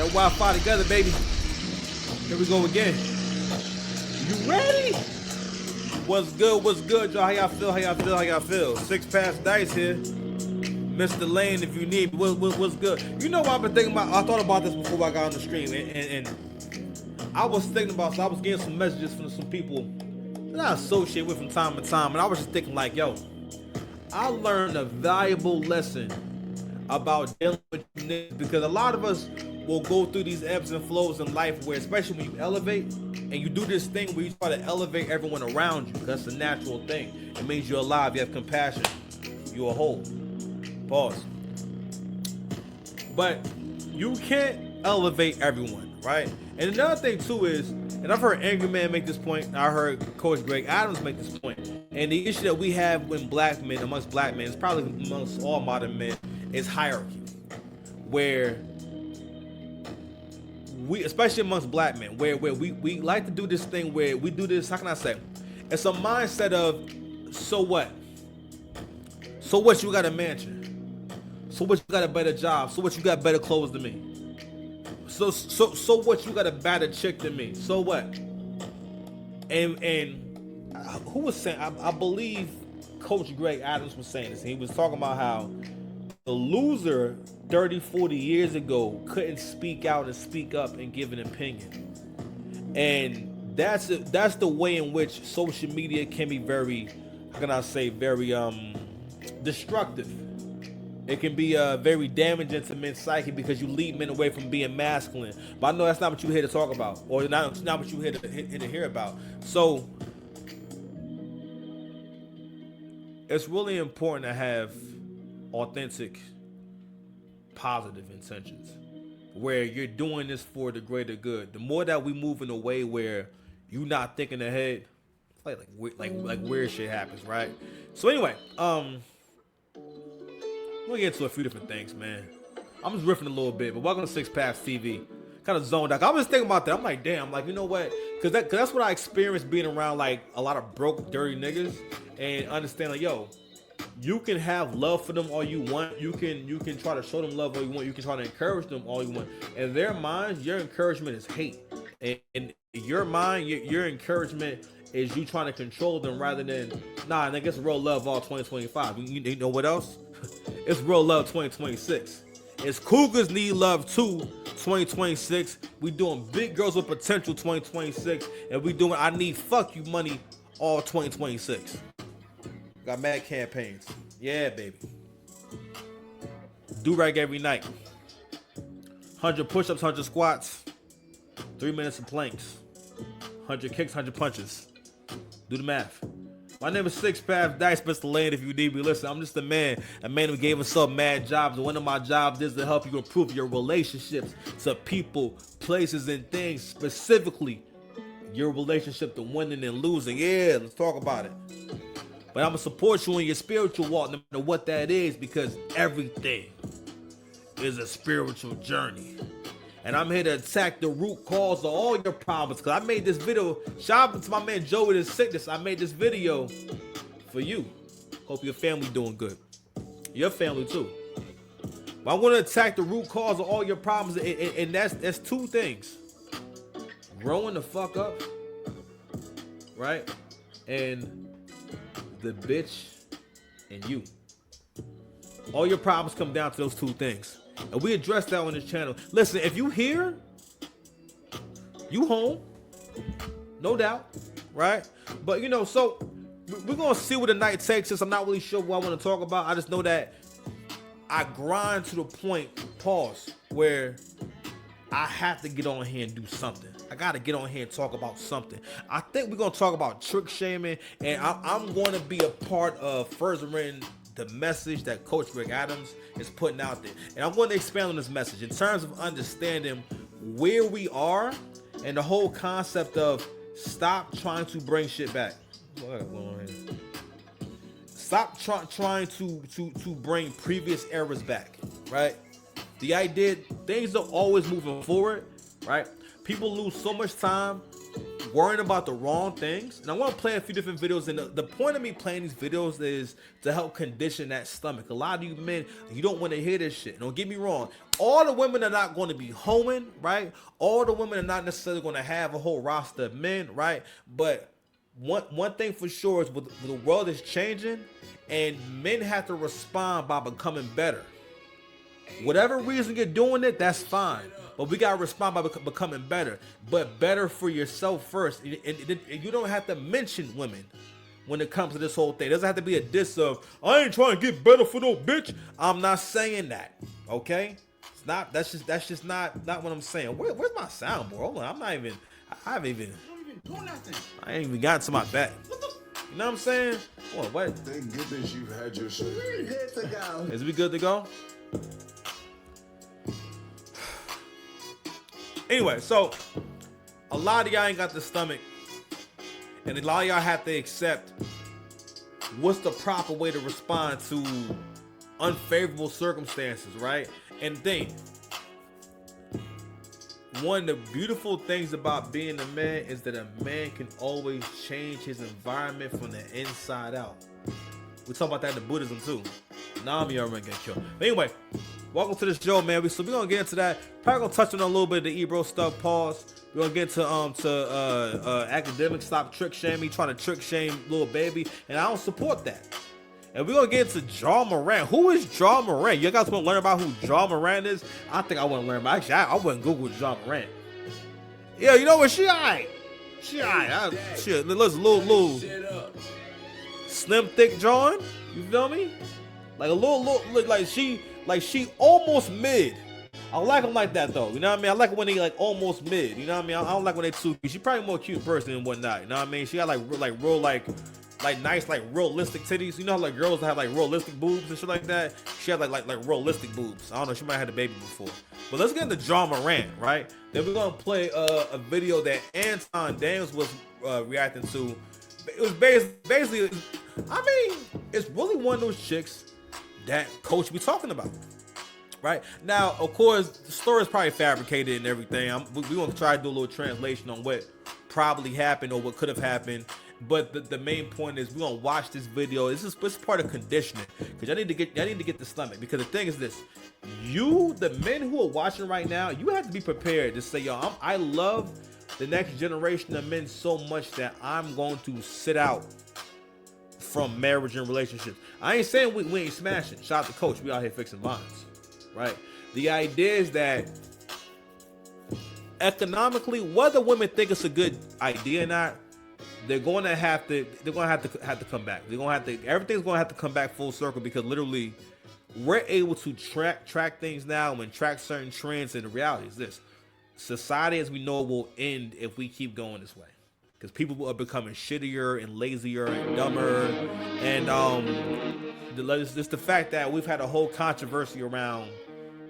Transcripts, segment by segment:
Wi-Fi together, baby. Here we go again. You ready? What's good? What's good, y'all? How y'all feel? How y'all feel? How y'all feel? Six Pass Dice here. Mr. Lane, if you need me. What's good? You know what I've been thinking about? I thought about this before I got on the stream, and I was thinking about, so I was getting some messages from some people that I associate with from time to time, and I was just thinking like, yo, I learned a valuable lesson about dealing with niggas, because a lot of us will go through these ebbs and flows in life where, especially when you elevate and you do this thing where you try to elevate everyone around you. That's a natural thing. It means you're alive, you have compassion, you're a whole. Pause. But you can't elevate everyone, right? And another thing too is, and I've heard Angry Man make this point, I heard Coach Greg Adams make this point, and the issue that we have when black men, amongst black men, it's probably amongst all modern men, is hierarchy. Where we, especially amongst black men, where we like to do this thing where we do this, how can I say? It's a mindset of, so what? So what, you got a mansion? So what, you got a better job? So what, you got better clothes than me? So what, you got a better chick than me? So what? And who was saying, I believe Coach Greg Adams was saying this. He was talking about how the loser 30, 40 years ago couldn't speak out and speak up and give an opinion. And that's the way in which social media can be very, how can I say, very destructive. It can be very damaging to men's psyche because you lead men away from being masculine. But I know that's not what you're here to talk about, or not what you're here to hear about. So it's really important to have authentic, positive intentions, where you're doing this for the greater good. The more that we move in a way where you're not thinking ahead, like weird shit happens, right? So anyway, we'll get into a few different things, man. I'm just riffing a little bit, but welcome to Six Paths TV. Kind of zoned out. I was thinking about that. I'm like, damn, like, you know what? Cause that's what I experienced being around like a lot of broke, dirty niggas, and understand like, yo, you can have love for them all you want. You can try to show them love all you want. You can try to encourage them all you want. In their minds, your encouragement is hate. And in your mind, your encouragement is you trying to control them rather than, nah, nigga, it's real love all 2025. You know what else? It's real love 2026. It's Cougars need love too 2026. We doing big girls with potential 2026. And we doing I need fuck you money all 2026. Got mad campaigns. Yeah, baby. Do-rag every night. 100 push-ups, 100 squats. 3 minutes of planks. 100 kicks, 100 punches. Do the math. My name is Six Paths Dice, Mr. Lane, if you need me. Listen, I'm just a man who gave himself mad jobs. And one of my jobs is to help you improve your relationships to people, places, and things. Specifically, your relationship to winning and losing. Yeah, let's talk about it. But I'm going to support you in your spiritual walk, no matter what that is, because everything is a spiritual journey. And I'm here to attack the root cause of all your problems. Because I made this video. Shout out to my man Joey with his sickness. I made this video for you. Hope your family doing good. Your family too. But I want to attack the root cause of all your problems. And that's two things. Growing the fuck up. Right? And the bitch and you. All your problems come down to those two things. And we address that on this channel. Listen, if you here, you home, no doubt, right? But you know, so we're gonna see where the night takes us. I'm not really sure what I want to talk about. I just know that I grind to the point, pause, where I have to get on here and do something. I gotta get on here and talk about something. I think we're gonna talk about trick shaming, and I'm gonna be a part of furthering the message that Coach Greg Adams is putting out there. And I'm going to expand on this message in terms of understanding where we are and the whole concept of stop trying to bring shit back. Stop trying to bring previous eras back, right? The idea, things are always moving forward, right? People lose so much time worrying about the wrong things. And I want to play a few different videos. And the point of me playing these videos is to help condition that stomach. A lot of you men, you don't want to hear this shit. Don't get me wrong. All the women are not going to be hoeing, right? All the women are not necessarily going to have a whole roster of men, right? But one thing for sure is with the world is changing, and men have to respond by becoming better. Whatever reason you're doing it, that's fine. But we gotta respond by becoming better. But better for yourself first. And you don't have to mention women when it comes to this whole thing. It doesn't have to be a diss of, I ain't trying to get better for no bitch. I'm not saying that. Okay? It's not. That's just not what I'm saying. Where's my soundboard? Hold on. I haven't even do nothing. I ain't even gotten to my back. You know what I'm saying? What? Thank goodness you've had your surgery. Good to go. Is we good to go? Anyway, so a lot of y'all ain't got the stomach, and a lot of y'all have to accept what's the proper way to respond to unfavorable circumstances, right? And think, one of the beautiful things about being a man is that a man can always change his environment from the inside out. We talk about that in Buddhism too. Nami already get killed. But anyway, welcome to the show, man. So we're gonna get into that. Probably gonna touch on a little bit of the Ebro stuff. Pause. We're gonna get to academics. Stop trick shaming, trying to trick shame little baby, and I don't support that. And we're gonna get into Ja Morant. Who is Ja Morant? You guys want to learn about who Ja Morant is? I think I want to learn about. Actually, I wouldn't Google Ja Morant. Yeah, you know what? She alright. She alright. Shit, let's little slim thick John. You feel me? Like a little like she almost mid. I like them like that though. You know what I mean? I like it when they like almost mid. You know what I mean? I don't like when they too cute. She probably more cute person and whatnot. You know what I mean? She got like real nice like realistic titties. You know how like girls have like realistic boobs and shit like that. She had like realistic boobs. I don't know. She might have had a baby before. But let's get into Ja Morant, right? Then we're gonna play a video that Anton Daniels was reacting to. It was basically, I mean, it's really one of those chicks that Coach be talking about, right? Now, of course, the story is probably fabricated and everything. We want to try to do a little translation on what probably happened or what could have happened. But the main point is we're gonna watch this video. This is part of conditioning, because I need to get the stomach. Because the thing is this: the men who are watching right now, you have to be prepared to say, yo, I love the next generation of men so much that I'm going to sit out from marriage and relationships. I ain't saying we ain't smashing. Shout out to Coach. We out here fixing bonds, right? The idea is that economically, whether women think it's a good idea or not, they're going to have to come back. Everything's going to have to come back full circle, because literally we're able to track things now and track certain trends. And the reality is this: society as we know it will end if we keep going this way, because people are becoming shittier and lazier and dumber. And it's the fact that we've had a whole controversy around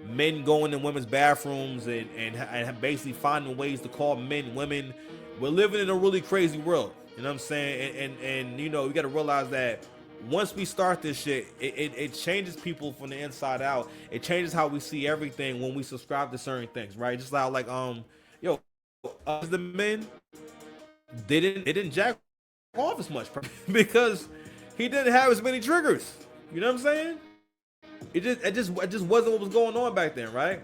men going in women's bathrooms and basically finding ways to call men women. We're living in a really crazy world, you know what I'm saying? And you know, we got to realize that once we start this shit, it changes people from the inside out. It changes how we see everything when we subscribe to certain things, right? Just like the men, they didn't jack off as much because he didn't have as many triggers. You know what I'm saying? It just wasn't what was going on back then, right?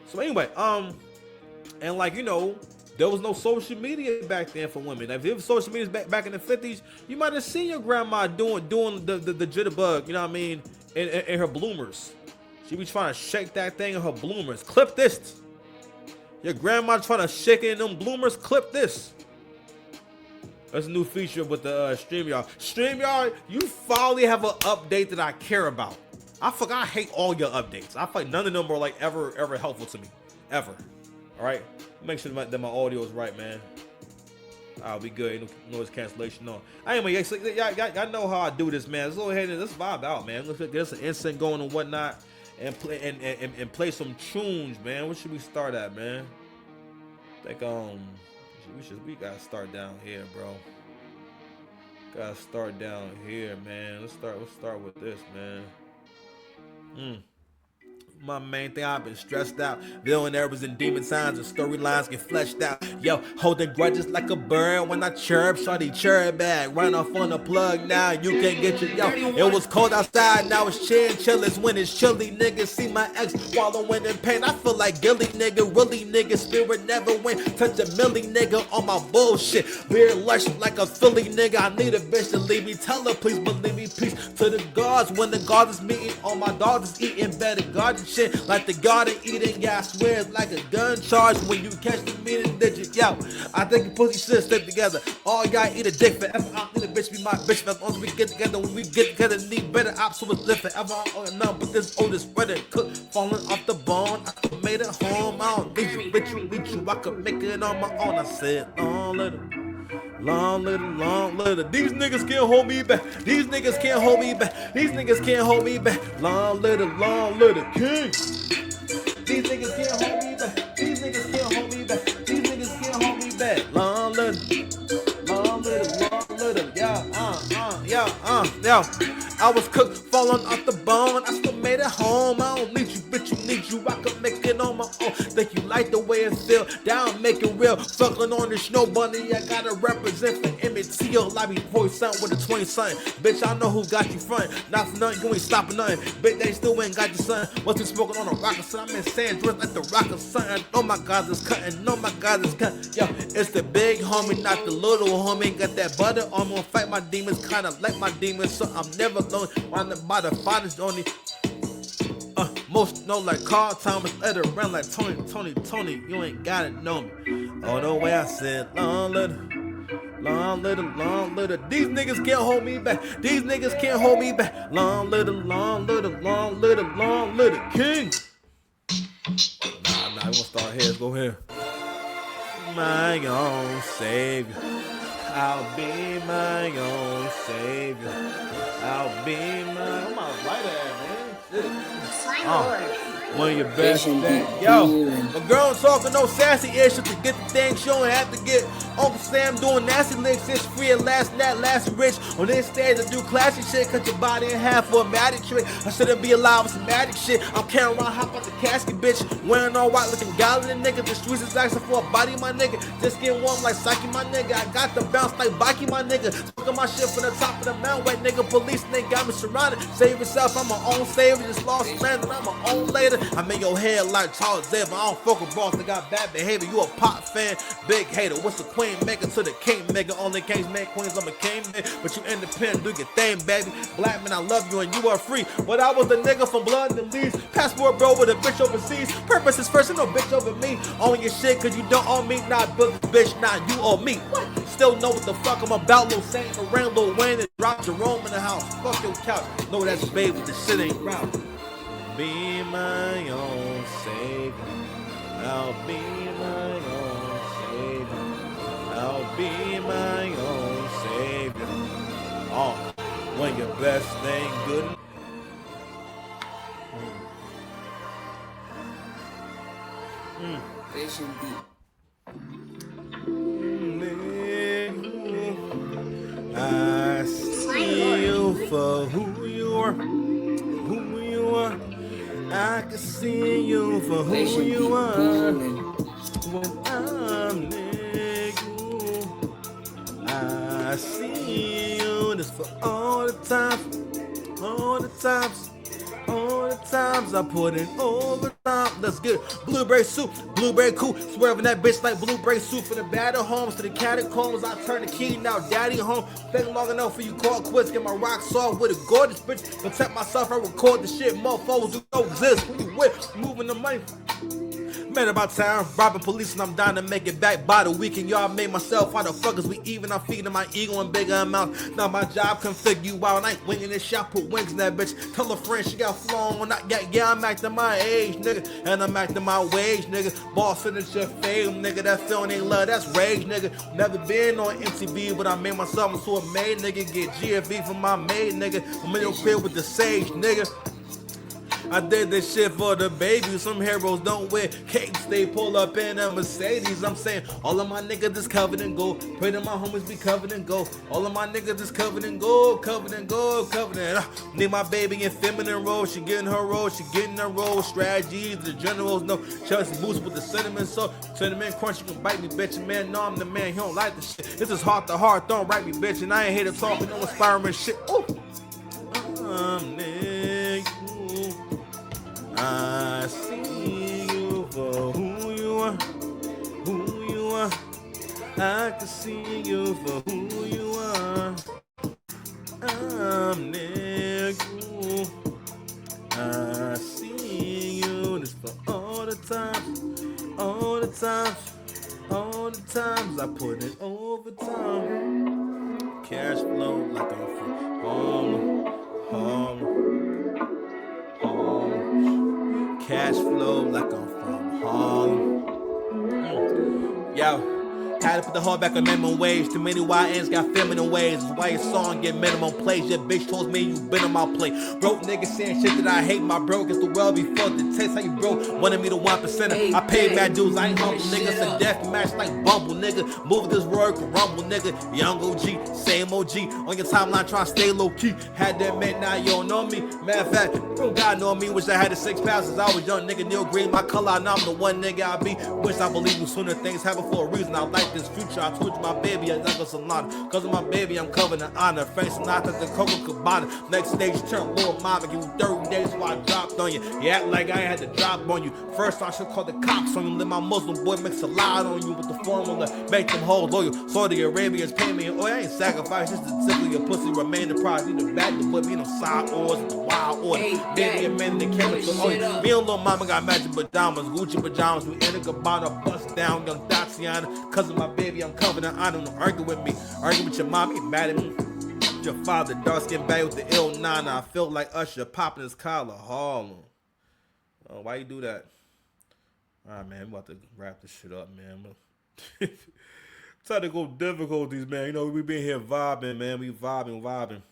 So anyway, and like, you know, there was no social media back then for women. If there was social media back in the 50s, you might have seen your grandma doing the jitterbug, you know what I mean, in her bloomers. She be trying to shake that thing in her bloomers. Clip this. Your grandma trying to shake it in them bloomers. Clip this. That's a new feature with the StreamYard. StreamYard, you finally have an update that I care about. I hate all your updates. I feel like none of them are like ever helpful to me. Ever. All right? Make sure that my audio is right, man. I'll be good. Ain't no noise cancellation on. Anyway, y'all know how I do this, man. Let's go ahead and let's vibe out, man. Let's get some incense going and whatnot, and play some tunes, man. What should we start at, man? I think we gotta start down here, bro. Gotta start down here, man. Let's start with this, man. My main thing, I've been stressed out. Villain errors and demon signs and storylines get fleshed out. Yo, holding grudges like a bird when I chirp. Shawty chirp back, run off on the plug now. You can't get your yo. It was cold outside, now it's chill. It's when it's chilly. Niggas see my ex wallowing in pain. I feel like Gilly, nigga. Really, nigga. Spirit never went. Touch a milli, nigga, on my bullshit. Beard lush like a Philly, nigga. I need a bitch to leave me. Tell her, please believe me. Peace to the gods when the God is meeting. All my dogs is eating better garden shit. Like the garden eating, yeah, I swear it's like a gun charge when you catch the meaning digit. Yo, I think you pussy should stick together. All y'all eat a dick forever. I need a bitch be my bitch. As long as we get together, when we get together, need better ops so it's live forever. I don't know, but this oldest brother cook falling off the bone. I could made it home. I don't need you, bitch, you need you. I could make it on my own. I said, long little. Long little. These niggas can't hold me back. These niggas can't hold me back. These niggas can't hold me back. Long little king. These niggas can't hold me back. These niggas can't hold me back. These niggas can't hold me back. Long little. Yo. I was cooked, falling off the bone. I still made it home. I don't need you, bitch, you need you. I could make it on my own. Think you like the way it feel? Down, make it real. Fucking on the snow bunny. I gotta represent for MTO. Like me voice something with a 20 son. Bitch, I know who got you front. Not for nothing, you ain't stopping nothing. Bitch, they still ain't got you son. What's you smoking on a rocket son? I'm in San Andreas like the rocket son. Oh my God, it's cutting. Oh my God, it's cutting. Yo, it's the big homie, not the little homie. Got that butter. I'm gonna fight my demons, kinda like my demons. So I'm never alone. By the finest only. Most know like Carl Thomas, let it run like Tony. You ain't gotta know me. Oh, the way I said, long little. These niggas can't hold me back. These niggas can't hold me back. Long little king. Nah, we gonna start here. Let's go here. My own savior. I'll be my own savior. I'll be my. I'm out right at, man. One of your best things. Yo, a girl talking no sassy ish to get the thing showing. Have to get Uncle Sam doing nasty licks. It's free at last rich. On this stage, I do classy shit. Cut your body in half for a magic trick. I shouldn't be alive with some magic shit. I'm carrying around, hop out the casket, bitch. Wearing all white, looking gallant, nigga. The streets is asking for a body, my nigga. Just get warm like Psyche, my nigga. I got the bounce like Baki, my nigga. Smoking my shit from the top of the mountain, white nigga. Police, nigga, got me surrounded. Save yourself, I'm my own savior. Just lost man, and I'm my own later. I'm in your head like Charles Xavier. I don't fuck with bros that got bad behavior. You a pop fan, big hater. What's the queen maker to the king maker? Only kings make queens, I'm a king man. But you independent, do your thing, baby. Black man, I love you and you are free. But I was the nigga from blood and the leaves. Passport bro with a bitch overseas. Purpose is first, and no bitch over me. Own your shit cause you don't own me. Not build this bitch, not you owe me. Still know what the fuck I'm about. Lil Saint, around Lil Wayne, and drop Jerome in the house. Fuck your couch. No, that's baby, the shit ain't round. Be my own savior. I'll be my own savior. I'll be my own savior. Oh, when your best thing good. I see you for who you are. Who you are. I can see you for who you are. When I'm near you, I see you. This for all the times I put in overtime. Let's get it. Blueberry soup, blueberry cool. Swerving that bitch like blueberry soup. From the battle homes to the catacombs, I turn the key, now daddy home. Been long enough for you call quits. Get my rocks off with a gorgeous bitch. Protect myself, I record the shit. Motherfuckers who don't exist. Who you with? Moving the money. Man about town, robbing police, and I'm down to make it back by the weekend. Y'all made myself, how the fuckers we even? I'm feeding my ego in bigger amounts. Now my job can figure you out. I ain't winging this shit, I put wings in that bitch. Tell a friend she got flown when I got, yeah, I'm acting my age, nigga. And I'm acting my wage, nigga. Boss finish your fame, nigga. That feeling ain't love, that's rage, nigga. Never been on MTV, but I made myself into a maid, nigga. Get GFV from my maid, nigga. I'm in your crib with the sage, nigga. I did this shit for the baby. Some heroes don't wear capes, they pull up in a Mercedes. I'm saying all of my niggas is covered in gold. Pray that my homies be covered in gold. All of my niggas is covered in gold, covered in gold, covered in. Need my baby in feminine role. She getting her role, she getting her role. Strategies, the generals know. Chelsea boost with the cinnamon so cinnamon crunch. You can bite me, bitch. Man, no, I'm the man. He don't like the shit. This is heart to heart. Don't write me, bitch. And I ain't here to talk with no inspiring shit. Ooh. I see you for who you are, who you are. I can see you for who you are. I'm near you. I see you. This for all the times, all the times, all the times I put in overtime. Cash flow like I'm from home, home, home. Cash flow like I'm from home. Yo. Had to put the whole back on minimum wage. Too many YNs got feminine ways. That's why your song get minimum plays. Your bitch told me you been on my plate. Broke niggas saying shit that I hate. My bro gets the world be fucked. It tastes how you broke. Wanted me to 1%. I paid mad dues. I ain't humble niggas. A death match like Bumble nigga. Move this word can rumble nigga. Young OG, same OG. On your timeline trying to stay low key. Had that man, now you don't know me. Matter of fact, you don't gotta know me. Wish I had the 6 pounds since I was young nigga. Neil Green, my color. I know I'm the one nigga I be. Wish I believe you sooner. Things happen for a reason. I like this future. I told you my baby, I never Solana. Cause of my baby, I'm covered in honor. Frank Sinatra, the Coca Cabana. Next stage, turn little mama. Give you 30 days before I dropped on you. You act like I ain't had to drop on you. First, I should call the cops on you. Let my Muslim boy mix a lot on you with the formula. Make them hoes loyal. Saudi Arabians pay me. Oh, I ain't sacrifice. Just to tickle your pussy. Remain the prize. Need to back the put me in them side oars with the wild order. Baby, a man in the camera. So, oh, me and little mama got magic pajamas. Gucci pajamas. We in a cabana. Bust down. Young Tatiana. Cause of my baby, I'm covered in honor. Don't argue with me. Argue with your mom. Get mad at me. Your father, dark skin bag with the ill nana. I felt like Usher popping his collar. Harlem. Oh, why you do that? Alright, man. I'm about to wrap this shit up, man. Technical difficulties, man. You know, we been here vibing, man. We vibing.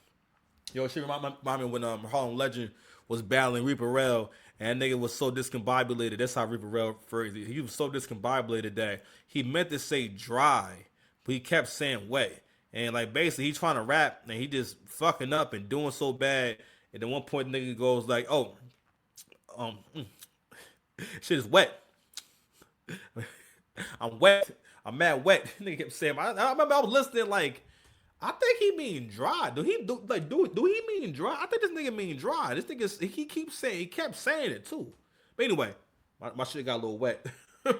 Yo, shit remind me when Harlem Legend was battling Reaper Rell, and that nigga was so discombobulated. That's how Reaper Rell phrased it. He was so discombobulated that he meant to say dry, but he kept saying wet. And like basically he's trying to rap and he just fucking up and doing so bad. And at one point the nigga goes like, oh, shit is wet. I'm wet. I'm mad wet. Nigga kept saying, I remember I was listening like, I think he mean dry. Do he mean dry? I think this nigga mean dry. This nigga, he kept saying it too. But anyway, my shit got a little wet. I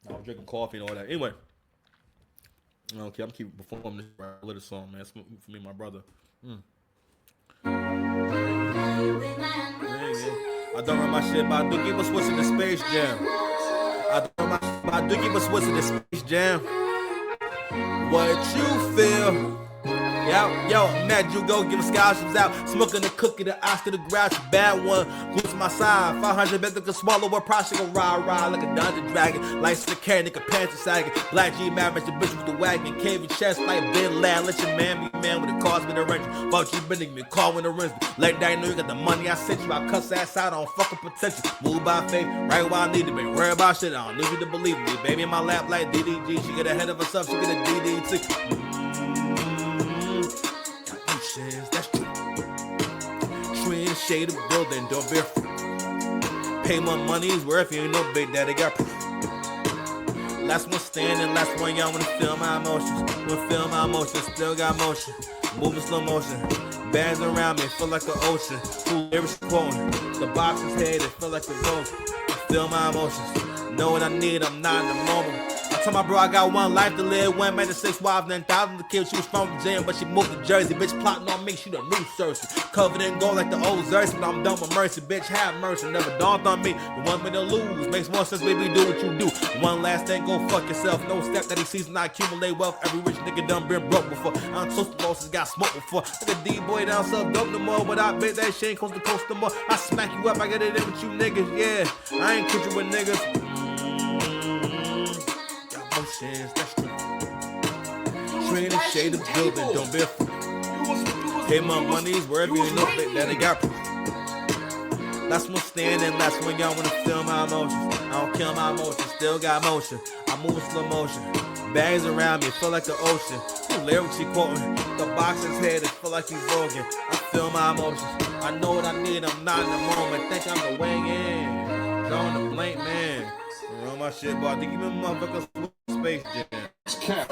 was drinking coffee and all that. Anyway. Okay, I'm keeping performing this little song, man. It's for me and my brother. I don't know my shit, but I do keep a switch in the Space Jam. I don't know my shit, but I do keep a switch in the Space Jam. What you feel? Yo, mad you go giving scholarships out. Smoking the cookie, the Oscar, the grouch, bad one. Goose to my side, 500 bet that can swallow a project, go ride like a dungeon dragon. Lights the carry, nigga pants sagging. Black G man, match the bitch with the wagon. Cave your chest like Ben Lad. Let your man be man with the cars with the wrench. Fuck you, bending me, call with the wrench. Late night, know you got the money I sent you. I cuss ass out on fucking potential. Move by faith, right where I need to be. Worry about shit, I don't need you to believe me. Baby in my lap like DDG. She get ahead of herself, she get a DDT. That's true. Trend shade of building, don't be afraid. Pay my money's worth, you ain't no big daddy got proof. Last one standing, last one y'all wanna feel my emotions. Wanna feel my emotions, still got motion. Moving slow motion. Bands around me, feel like an ocean. Two lyrics quoting. The box is headed, feel like a rope. Feel my emotions. Know what I need, I'm not in the moment. I told my bro I got one life to live. One man to 6 wives, 9,000 to kill. She was from the gym, but she moved to Jersey. Bitch plotting on me, she the new Cersei. Covered in gold like the old Cersei, but I'm done with mercy. Bitch, have mercy, never dawned on me. You want me to lose, makes more sense, baby, do what you do. One last thing, go fuck yourself. No step that he sees and I accumulate wealth. Every rich nigga done been broke before. I'm toasted bosses, got smoked before. Like a D-boy down south, dope no more. But I bet that shit ain't coast to coast no more. I smack you up, I get it in with you niggas, yeah. I ain't kidding with niggas. That's true. Trend and shade of building, don't be afraid. Pay my money's wherever you know that they got proof. That's when standing, that's when y'all wanna feel my emotions. I don't kill my emotions, still got motion. I move in slow motion. Bags around me, feel like the ocean. The lyrics she quoting, the boxer's head, it feel like he's voguing. I feel my emotions. I know what I need, I'm not in the moment. Think I'm the weighing in. Drawing the blank man. Run my shit, boy. I think even motherfuckers with Space Jam.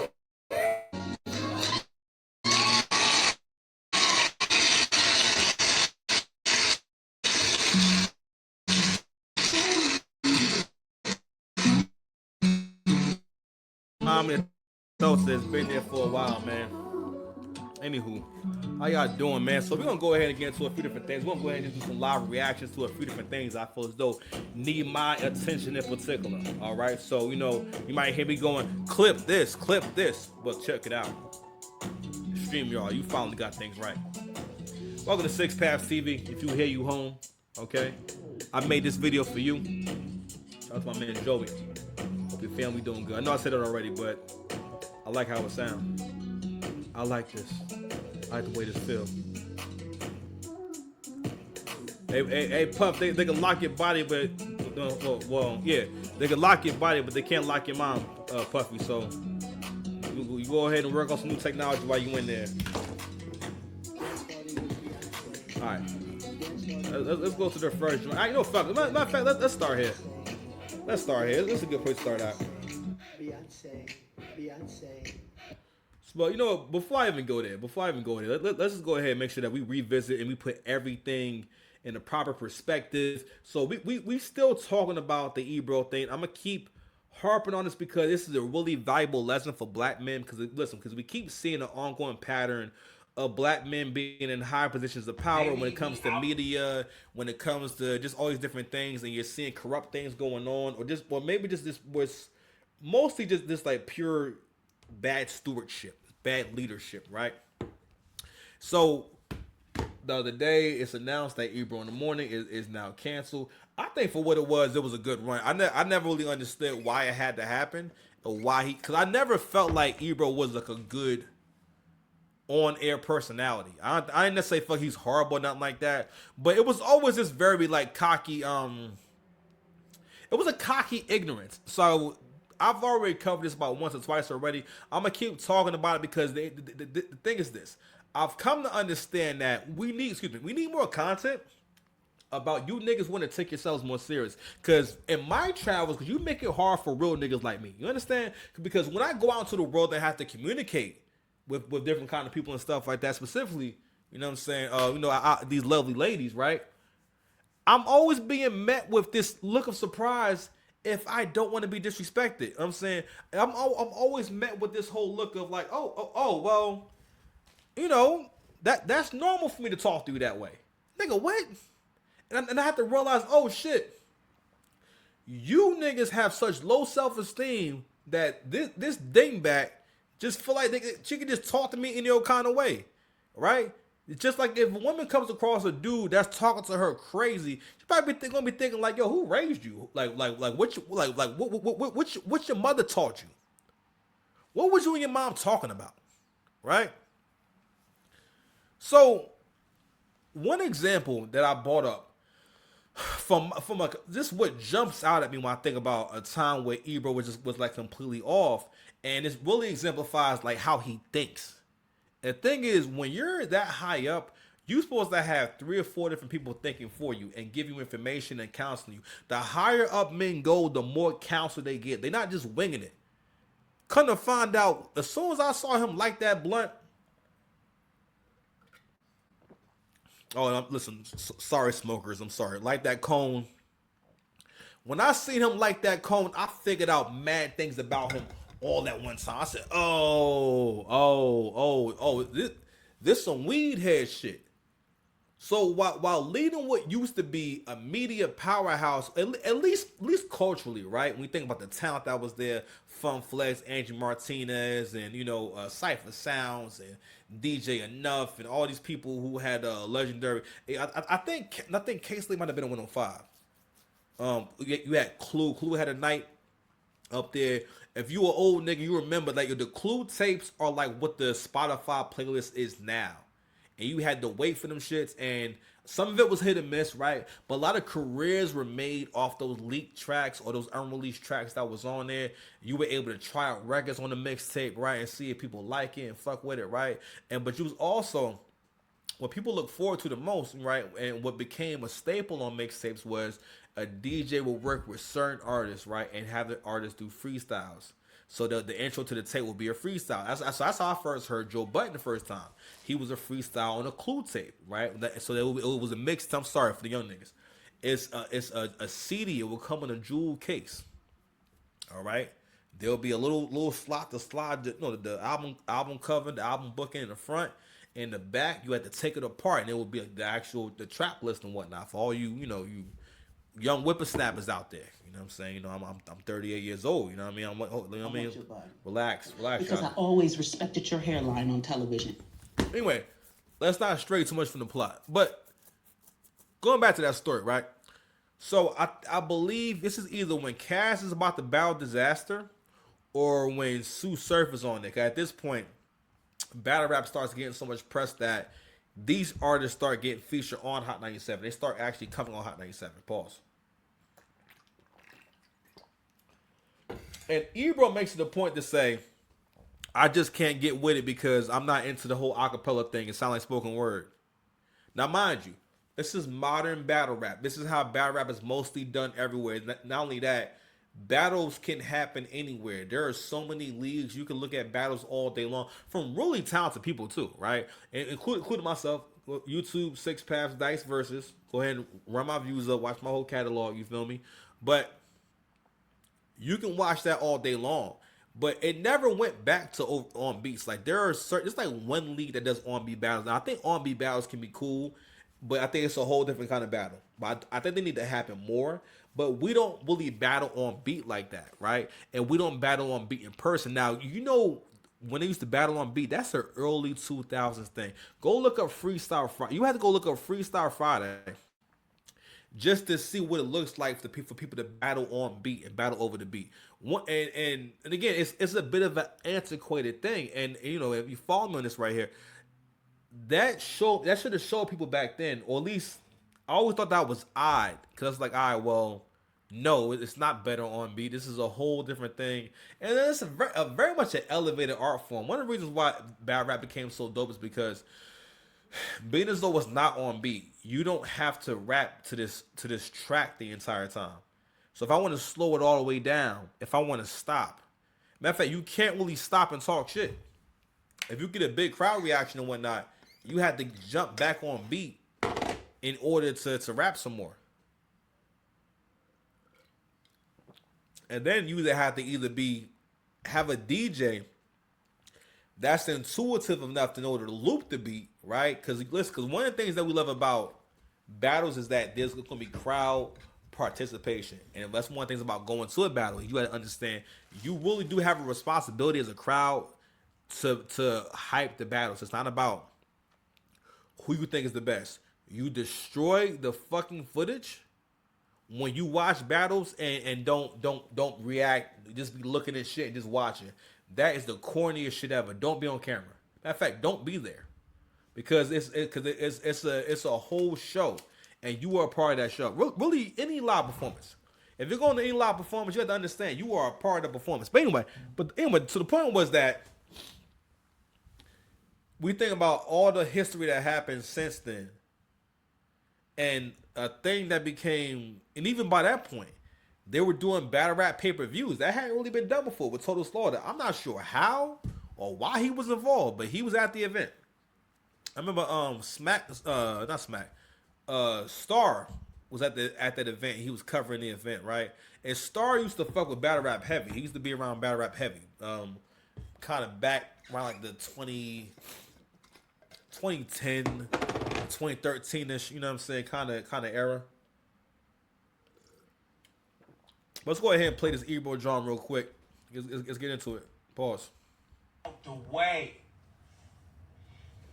How many thoughts that's been there for a while, man. Anywho, how y'all doing, man? So we're gonna go ahead and get into a few different things. We're gonna go ahead and do some live reactions to a few different things I feel as though need my attention in particular. All right, so you might hear me going, clip this, but check it out. Stream y'all, you finally got things right. Welcome to Six Paths TV. If you hear you home, okay? I made this video for you. Shout out to my man Joey. Hope your family doing good. I know I said it already, but I like how it sounds. I like this. I like the way this feels. Hey, Puff, they can lock your body, but yeah, they can lock your body, but they can't lock your mind, Puffy. So you go ahead and work on some new technology while you in there. All right, let's go to the first one. You know, fuck. Matter of fact, let's start here. Let's start here. This is a good place to start out. Beyonce. But before I even go there, let's just go ahead and make sure that we revisit and we put everything in the proper perspective. So we still talking about the Ebro thing. I'm gonna keep harping on this because this is a really valuable lesson for black men. Because we keep seeing an ongoing pattern of black men being in high positions of power when it comes to media, when it comes to just all these different things, and you're seeing corrupt things going on, or maybe just this was mostly just this like pure bad stewardship, bad leadership, right? So the other day it's announced that Ebro in the Morning is now canceled. I think for what it was a good run. I never really understood why it had to happen, or why because I never felt like Ebro was like a good on-air personality. I didn't necessarily feel like he's horrible or nothing like that, but it was always this very like cocky, it was a cocky ignorance. So I've already covered this about once or twice already. I'm gonna keep talking about it because the thing is this: I've come to understand that we need more content about you niggas want to take yourselves more serious. Because in my travels, because you make it hard for real niggas like me. You understand? Because when I go out into the world and have to communicate with different kind of people and stuff like that, specifically, you know what I'm saying? These lovely ladies, right? I'm always being met with this look of surprise if I don't want to be disrespected. You know what I'm saying? I'm always met with this whole look of like, well, that's normal for me to talk to you that way. Nigga, what? And I have to realize, oh shit, you niggas have such low self-esteem that this dingbat just feel like she can just talk to me any old kind of way, right? It's just like if a woman comes across a dude that's talking to her crazy, she probably gonna be thinking like, yo, who raised you? What your mother taught you? What was you and your mom talking about, right? So one example that I brought up from this what jumps out at me when I think about a time where Ebro was like completely off, and it really exemplifies like how he thinks. The thing is, when you're that high up, you're supposed to have 3 or 4 different people thinking for you and give you information and counseling you. The higher up men go, the more counsel they get. They're not just winging it. Come to find out, as soon as I saw him light that blunt, listen, sorry smokers, I'm sorry, light that cone. When I seen him light that cone, I figured out mad things about him all at one time. I said, this some weed head shit. So while leading what used to be a media powerhouse, at least culturally, right? When we think about the talent that was there, Fun Flex, Angie Martinez, and Cypher Sounds and DJ Enough, and all these people who had legendary. I think K-Slate might have been a 105. You had Clue. Clue had a night up there. If you were old nigga, you remember like the Clue tapes are like what the Spotify playlist is now. and you had to wait for them shits, and some of it was hit and miss, right? But a lot of careers were made off those leaked tracks or those unreleased tracks that was on there. You were able to try out records on the mixtape, right, and see if people like it and fuck with it, right? And but you was also what people look forward to the most, right? And what became a staple on mixtapes was a DJ will work with certain artists, right, and have the artists do freestyles. So the intro to the tape will be a freestyle. That's how I first heard Joe Budden the first time. He was a freestyle on a Clue tape, right? So it was a mixed. I'm sorry for the young niggas. It's a CD. It will come in a jewel case. All right. There'll be a little slot to slide the album cover, the album book in the front. In the back, you had to take it apart, and it would be the trap list and whatnot for all you young whippersnappers out there. You know what I'm saying? You know, I'm 38 years old. You know what I mean? You know what I mean? Relax. Because I always respected your hairline on television. Anyway, let's not stray too much from the plot. But going back to that story, right? So I believe this is either when Cass is about to battle disaster, or when Sue Surf is on it. 'Cause at this point, battle rap starts getting so much press that these artists start getting featured on Hot 97. They start actually coming on Hot 97. Pause. And Ebro makes it a point to say, I just can't get with it because I'm not into the whole acapella thing. It sounds like spoken word. Now, mind you, this is modern battle rap. This is how battle rap is mostly done everywhere. Not only that, battles can happen anywhere. There are so many leagues. You can look at battles all day long from really talented people too, right? And including myself. YouTube, Six Paths, Dice versus. Go ahead and run my views up. Watch my whole catalog. You feel me? But you can watch that all day long. But it never went back to on beats. Like there are certain. It's like one league that does on beat battles. Now I think on beat battles can be cool, but I think it's a whole different kind of battle. But I think they need to happen more. But we don't really battle on beat like that, right? And we don't battle on beat in person. Now, you know, when they used to battle on beat, that's an early 2000s thing. Go look up Freestyle Friday. You have to go look up Freestyle Friday just to see what it looks like for people to battle on beat and battle over the beat. And again, it's a bit of an antiquated thing. And you know, if you follow me on this right here, that should have showed people back then, or at least I always thought that was odd, because it's like, all right, well, no, it's not better on beat. This is a whole different thing, and it's a very much an elevated art form. One of the reasons why battle rap became so dope is because being as though it's not on beat, you don't have to rap to this track the entire time. So if I want to slow it all the way down, if I want to stop, matter of fact, you can't really stop and talk shit. If you get a big crowd reaction and whatnot, you have to jump back on beat in order to rap some more. And then you have to have a DJ that's intuitive enough to know to loop the beat, right? Because one of the things that we love about battles is that there's going to be crowd participation. And that's one of the things about going to a battle. You got to understand, you really do have a responsibility as a crowd to hype the battles. It's not about who you think is the best. You destroy the fucking footage when you watch battles and don't react. Just be looking at shit and just watching. That is the corniest shit ever. Don't be on camera. Matter of fact, don't be there, because it's a whole show, and you are a part of that show. Really, any live performance. If you're going to any live performance, you have to understand you are a part of the performance. But anyway, so the point was that we think about all the history that happened since then. And a thing that became, and even by that point, they were doing battle rap pay-per-views. That hadn't really been done before with Total Slaughter. I'm not sure how or why he was involved, but he was at the event. I remember Star was at that event. He was covering the event, right? And Star used to fuck with battle rap heavy. He used to be around battle rap heavy. Kind of back around like the 2010, 2013-ish, you know what I'm saying, kind of era. Let's go ahead and play this Ebro drum real quick. Let's get into it. Pause. The way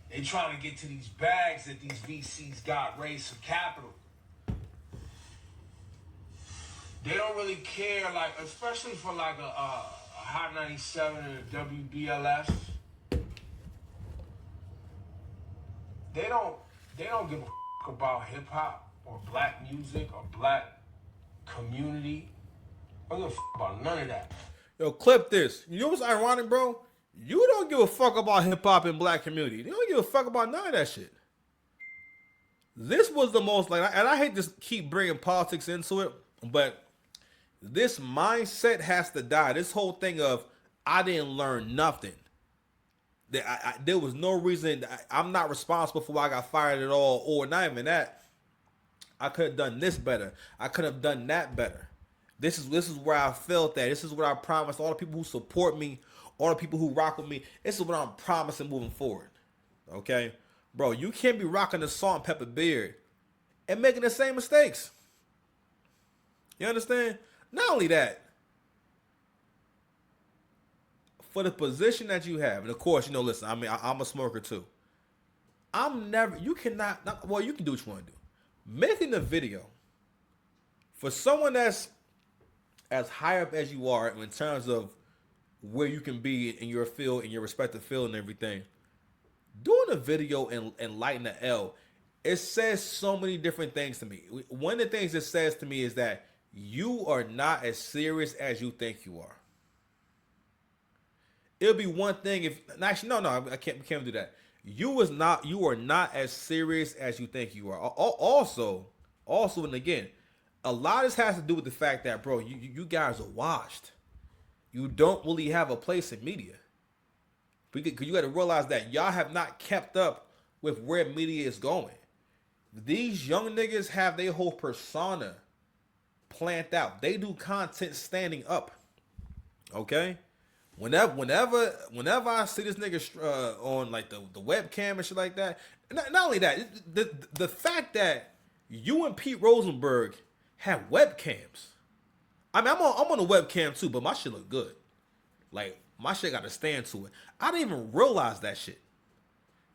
they trying to get to these bags that these VCs got raised for capital. They don't really care, like, especially for like a Hot 97 and a WBLS. they don't give a about hip hop or black music or black community. I don't give a about none of that. Yo, clip this. You know what's ironic, bro? You don't give a fuck about hip hop and black community. You don't give a fuck about none of that shit. This was the most like, and I hate to keep bringing politics into it, but this mindset has to die. This whole thing of I didn't learn nothing. There was no reason. I'm not responsible for why I got fired at all, or not even that. I could have done this better. I could have done that better. This is where I felt that. This is what I promised all the people who support me, all the people who rock with me. This is what I'm promising moving forward. Okay, bro, you can't be rocking the salt and pepper beard and making the same mistakes. You understand? Not only that, for the position that you have, and of course, you know, listen, I mean, I'm a smoker too. You cannot, well, you can do what you want to do. Making a video for someone that's as high up as you are in terms of where you can be in your field, in your respective field and everything, doing a video and lighting the L, it says so many different things to me. One of the things it says to me is that you are not as serious as you think you are. It'll be one thing if actually no, we can't do that. You are not as serious as you think you are. Also, and again, a lot of this has to do with the fact that, bro, you guys are washed. You don't really have a place in media. Because you got to realize that y'all have not kept up with where media is going. These young niggas have their whole persona planned out. They do content standing up. Okay? Whenever I see this nigga on like the webcam and shit like that, not only that, the fact that you and Pete Rosenberg have webcams. I mean, I'm on a webcam too, but my shit look good. Like my shit got to stand to it. I didn't even realize that shit.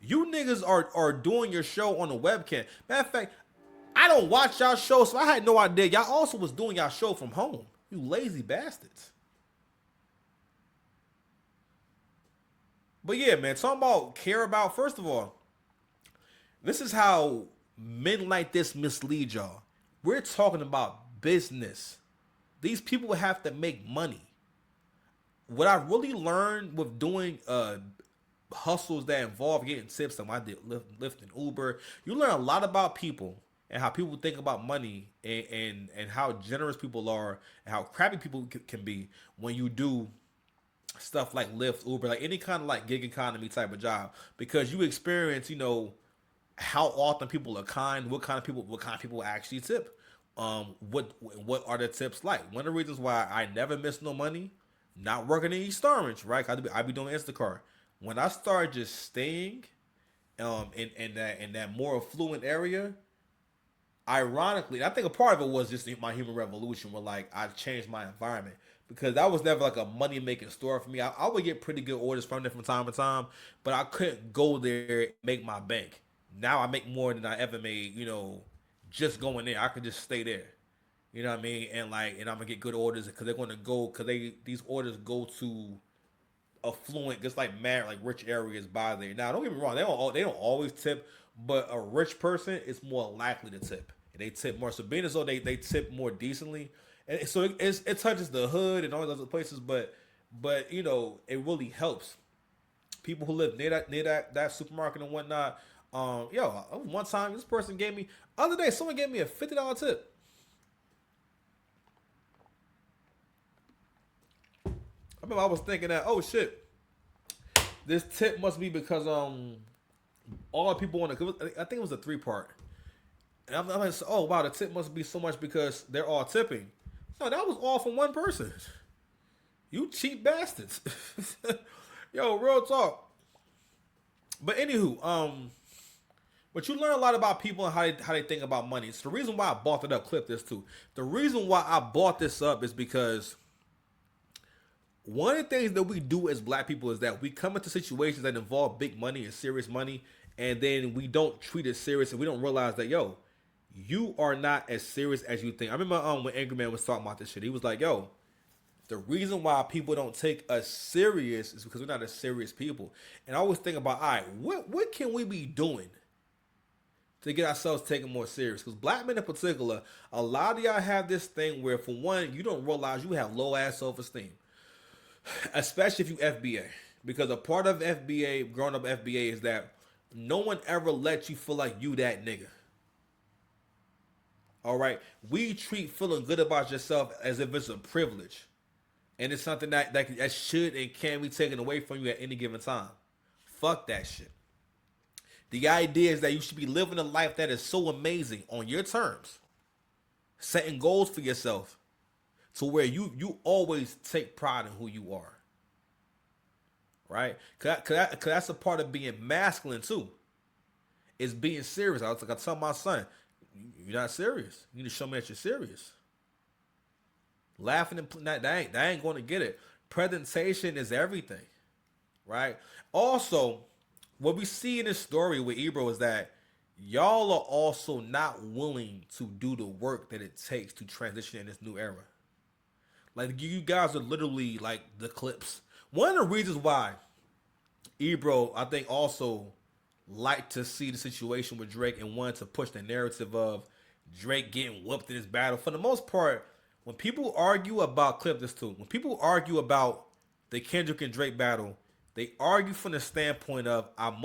You niggas are doing your show on a webcam. Matter of fact, I don't watch y'all show, so I had no idea y'all also was doing y'all show from home. You lazy bastards. But yeah, man, talking about care about, first of all, this is how men like this mislead y'all. We're talking about business. These people have to make money. What I really learned with doing hustles that involve getting tips, like I did Lyft and Uber, you learn a lot about people and how people think about money and how generous people are and how crappy people can be when you do stuff like Lyft, Uber, like any kind of like gig economy type of job, because you experience, you know, how often people are kind, what kind of people actually tip, what are the tips like. One of the reasons why I never miss no money, not working in East Orange, right? I be doing Instacart. When I started just staying, in that more affluent area, ironically, I think a part of it was just my human revolution, where like I changed my environment. Because that was never like a money making store for me. I would get pretty good orders from them from time to time, but I couldn't go there and make my bank. Now I make more than I ever made, you know, just going there. I could just stay there. You know what I mean? And I'm gonna get good orders because they're gonna go, these orders go to affluent, just like mad, like rich areas by there. Now don't get me wrong, they don't always tip, but a rich person is more likely to tip. And they tip more. So being as though they tip more decently. And so it touches the hood and all those other places, but you know, it really helps people who live near that supermarket and whatnot. One time this person gave me, other day someone gave me a $50 tip. I remember I was thinking that, oh shit, this tip must be because all the people on it, I think it was a 3-part. And I'm like, oh wow, the tip must be so much because they're all tipping. No, that was all from one person. You cheap bastards. Yo, real talk. But anywho, but you learn a lot about people and how they think about money. It's the reason why I bought it up. Clip this too. The reason why I bought this up is because one of the things that we do as black people is that we come into situations that involve big money and serious money, and then we don't treat it serious, and we don't realize that, yo, you are not as serious as you think. I remember when Angry Man was talking about this shit. He was like, yo, the reason why people don't take us serious is because we're not as serious people. And I always think about, all right, what can we be doing to get ourselves taken more serious. Because black men in particular, a lot of y'all have this thing where, for one, you don't realize you have low ass self esteem, especially if you FBA. Because a part of FBA, growing up FBA, is that no one ever lets you feel like you that nigga. All right, we treat feeling good about yourself as if it's a privilege, and it's something that should and can be taken away from you at any given time. Fuck that shit. The idea is that you should be living a life that is so amazing on your terms, setting goals for yourself, to where you always take pride in who you are. Right? Cause that's a part of being masculine too. Is being serious. I tell my son, you're not serious. You need to show me that you're serious. Laughing and that ain't going to get it. Presentation is everything, right? Also, what we see in this story with Ebro is that y'all are also not willing to do the work that it takes to transition in this new era. Like, you guys are literally like the clips. One of the reasons why Ebro, I think, also liked to see the situation with Drake and wanted to push the narrative of Drake getting whooped in this battle. For the most part, when people argue about, clip this too, when people argue about the Kendrick and Drake battle, they argue from the standpoint of, I'm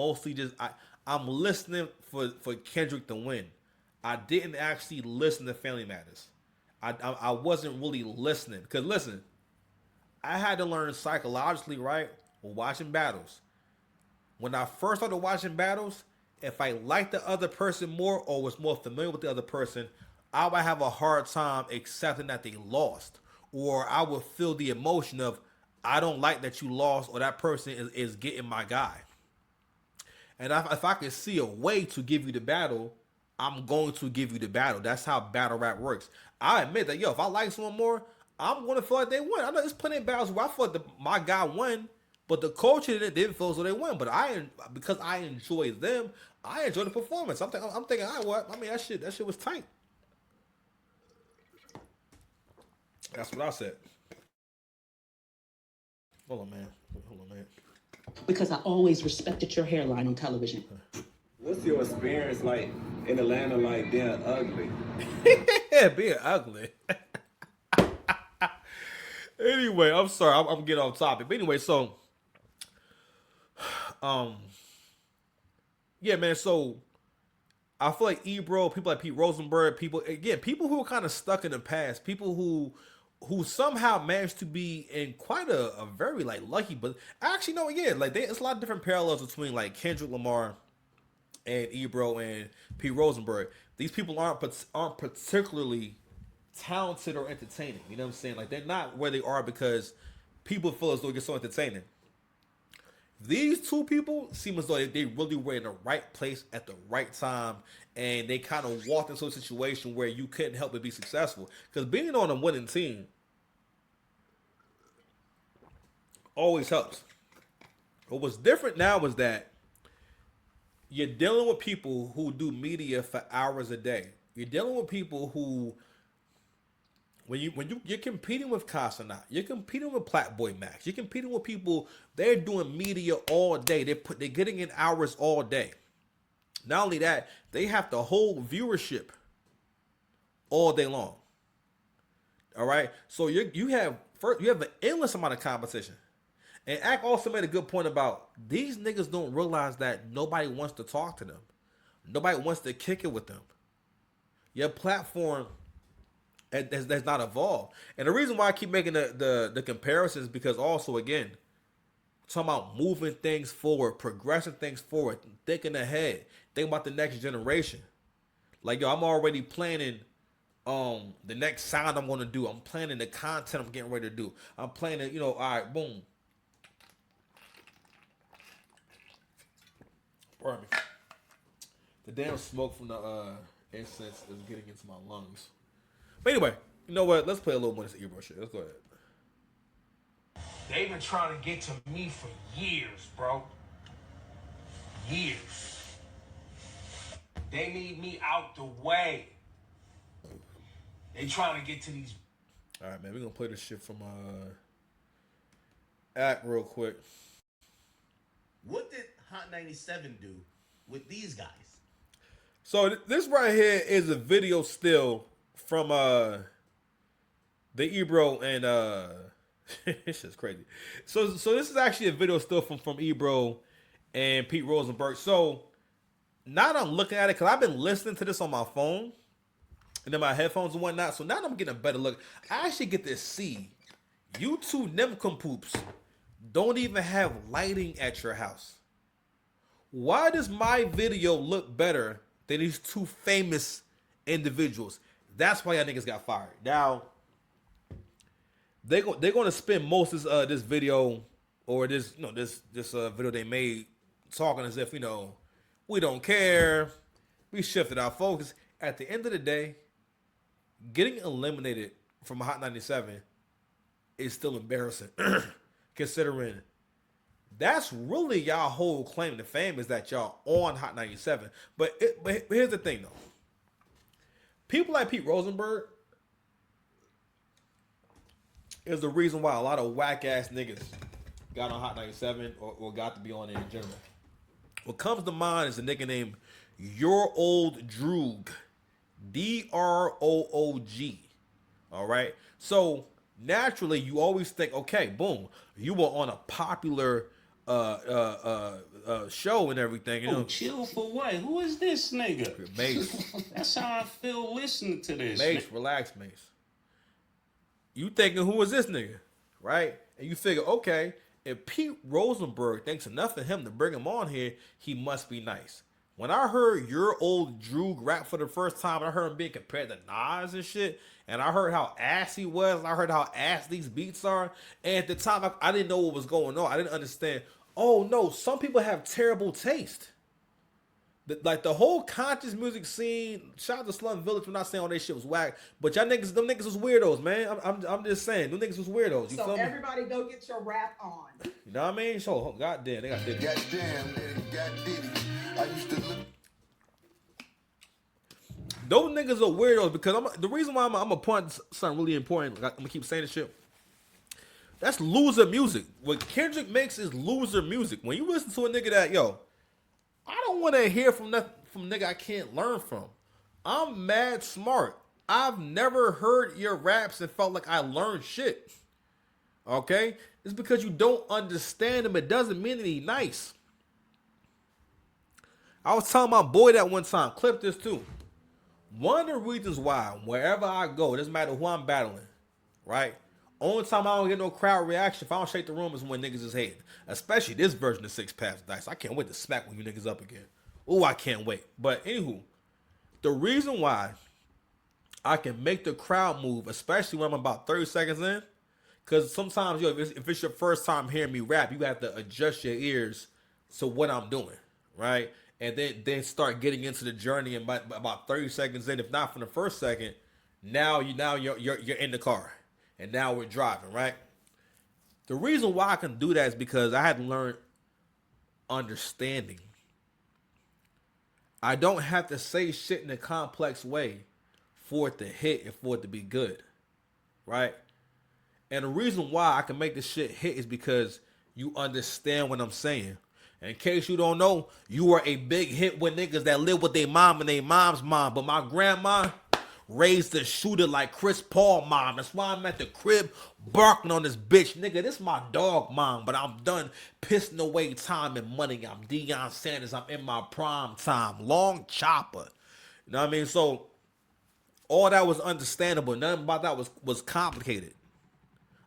listening for Kendrick to win. I didn't actually listen to Family Matters. I wasn't really listening. Because listen, I had to learn psychologically, right, watching battles. When I first started watching battles, if I liked the other person more or was more familiar with the other person, I would have a hard time accepting that they lost. Or I would feel the emotion of, I don't like that you lost, or that person is getting my guy. And if I can see a way to give you the battle, I'm going to give you the battle. That's how battle rap works. I admit that, if I like someone more, I'm going to feel like they won. I know there's plenty of battles where I feel like my guy won, but the culture didn't feel as though they won. But because I enjoy them, I enjoy the performance. I'm thinking, that shit was tight. That's what I said. Hold on, man. Because I always respected your hairline on television. What's your experience like in Atlanta, like being ugly? Yeah, being ugly. Anyway, I'm sorry. I'm getting off topic. But anyway, so, yeah, man. So, I feel like Ebro, people like Pete Rosenberg, people who are kind of stuck in the past, people who somehow managed to be in quite a very like lucky, but actually no, yeah, like there's a lot of different parallels between like Kendrick Lamar and Ebro and Pete Rosenberg. These people aren't particularly talented or entertaining. You know what I'm saying? Like, they're not where they are because people feel as though they're so entertaining. These two people seem as though they really were in the right place at the right time, and they kind of walked into a situation where you couldn't help but be successful. Because being on a winning team always helps. But what's different now is that you're dealing with people who do media for hours a day. You're dealing with people who, you're competing with Casanat, you're competing with Platboy Max, you're competing with people, they're doing media all day. They're getting in hours all day. Not only that, they have to hold viewership all day long. All right, so you have an endless amount of competition. And Ack also made a good point about these niggas don't realize that nobody wants to talk to them. Nobody wants to kick it with them. Your platform that's not evolved. And the reason why I keep making the comparisons is because also, again, talking about moving things forward, progressing things forward, thinking ahead, thinking about the next generation. Like, I'm already planning the next sound I'm going to do. I'm planning the content I'm getting ready to do. I'm planning, all right, boom. Pardon me. The damn smoke from the incense is getting into my lungs. But anyway, you know what? Let's play a little more of this Ebro shit. Let's go ahead. They've been trying to get to me for years, bro. Years. They need me out the way. They trying to get to these. All right, man. We're going to play this shit from Act real quick. What did Hot 97 do with these guys? So this right here is a video still from the Ebro and it's just crazy. So this is actually a video still from Ebro and Pete Rosenberg. So now that I'm looking at it, because I've been listening to this on my phone and then my headphones and whatnot. So now that I'm getting a better look, I actually get to see you two nimcompoops don't even have lighting at your house. Why does my video look better than these two famous individuals? That's why y'all niggas got fired. Now, they're going to spend most of this video or this video they made talking as if, we don't care. We shifted our focus. At the end of the day, getting eliminated from Hot 97 is still embarrassing, considering that's really y'all whole claim to fame is that y'all on Hot 97. But here's the thing, though. People like Pete Rosenberg is the reason why a lot of whack-ass niggas got on Hot 97 or got to be on it in general. What comes to mind is a nigga named Your Old Droog. D-R-O-O-G. All right? So, naturally, you always think, okay, boom, you were on a popular show and everything. Oh, chill for what? Who is this nigga? Mace. That's how I feel listening to this. Mace, relax, Mace. You thinking, who is this nigga? Right? And you figure, okay, if Pete Rosenberg thinks enough of him to bring him on here, he must be nice. When I heard Your Old Droog rap for the first time, I heard him being compared to Nas and shit, and I heard how ass he was, I heard how ass these beats are, and at the time, I didn't know what was going on. I didn't understand, oh no, some people have terrible taste. Like the whole conscious music scene, shout out to Slum Village. I'm not saying all that shit was whack, but them niggas was weirdos, man. I'm just saying, them niggas was weirdos. You so feel me? Everybody go get your rap on. You know what I mean? So goddamn, they got Diddy. Goddamn, Diddy. I used to look. Those niggas are weirdos because the reason why I'm gonna point something really important. I'm gonna keep saying this shit. That's loser music. What Kendrick makes is loser music. When you listen to a nigga that, I don't want to hear from nigga I can't learn from. I'm mad smart. I've never heard your raps and felt like I learned shit. Okay? It's because you don't understand him. It doesn't mean that he's nice. I was telling my boy that one time. Clip this too. One of the reasons why, wherever I go, it doesn't matter who I'm battling, right? Only time I don't get no crowd reaction if I don't shake the room is when niggas is hating. Especially this version of Six Paths Dice. I can't wait to smack when you niggas up again. Ooh, I can't wait. But anywho, the reason why I can make the crowd move, especially when I'm about 30 seconds in, because sometimes, if it's your first time hearing me rap, you have to adjust your ears to what I'm doing, right? And then start getting into the journey. And about 30 seconds in, if not from the first second, now you're in the car. And now we're driving, right? The reason why I can do that is because I had learned understanding. I don't have to say shit in a complex way for it to hit and for it to be good, right? And the reason why I can make this shit hit is because you understand what I'm saying. In case you don't know, you were a big hit with niggas that live with their mom and their mom's mom. But my grandma raised a shooter like Chris Paul mom. That's why I'm at the crib barking on this bitch. Nigga, this my dog mom, but I'm done pissing away time and money. I'm Deion Sanders. I'm in my prime time. Long chopper. You know what I mean? So all that was understandable. Nothing about that was complicated.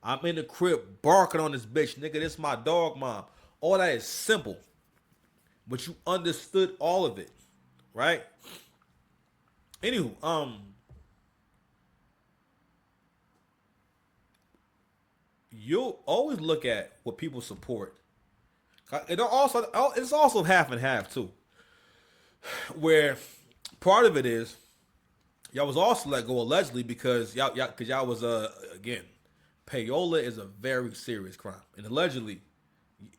I'm in the crib barking on this bitch. Nigga, this my dog mom. All that is simple. But you understood all of it. Right? Anywho, you'll always look at what people support. It's also half and half too. Where part of it is y'all was also let go allegedly because y'all was again, payola is a very serious crime. And allegedly,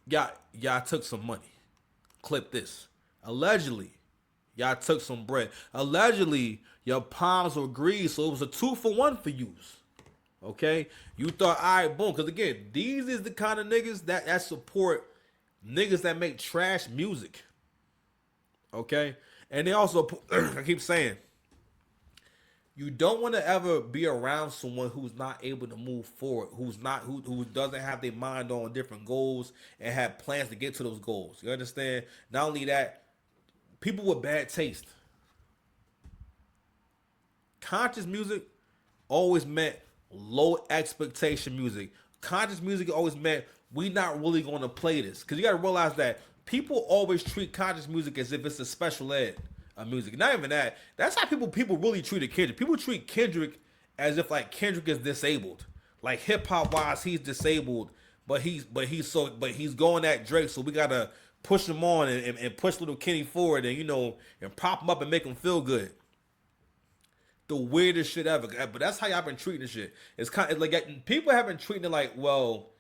y'all took some money. Clip this. Allegedly, y'all took some bread. Allegedly, your palms were greased, so it was a 2-for-1 for yous. Okay? You thought, all right, boom. Because again, these is the kind of niggas that support niggas that make trash music. Okay? And they also, I keep saying, you don't want to ever be around someone who's not able to move forward, who doesn't have their mind on different goals and have plans to get to those goals. You understand? Not only that, people with bad taste. Conscious music always meant low expectation music. Conscious music always meant we not really going to play this. Because you got to realize that people always treat conscious music as if it's a special ed of music. Not even that. That's how people really treated Kendrick. People treat Kendrick as if like Kendrick is disabled. Like hip hop wise, he's disabled, but he's going at Drake, so we gotta push him on and push little Kenny forward and and prop him up and make him feel good. The weirdest shit ever. But that's how y'all been treating this shit. It's kind of like people have been treating it like, well,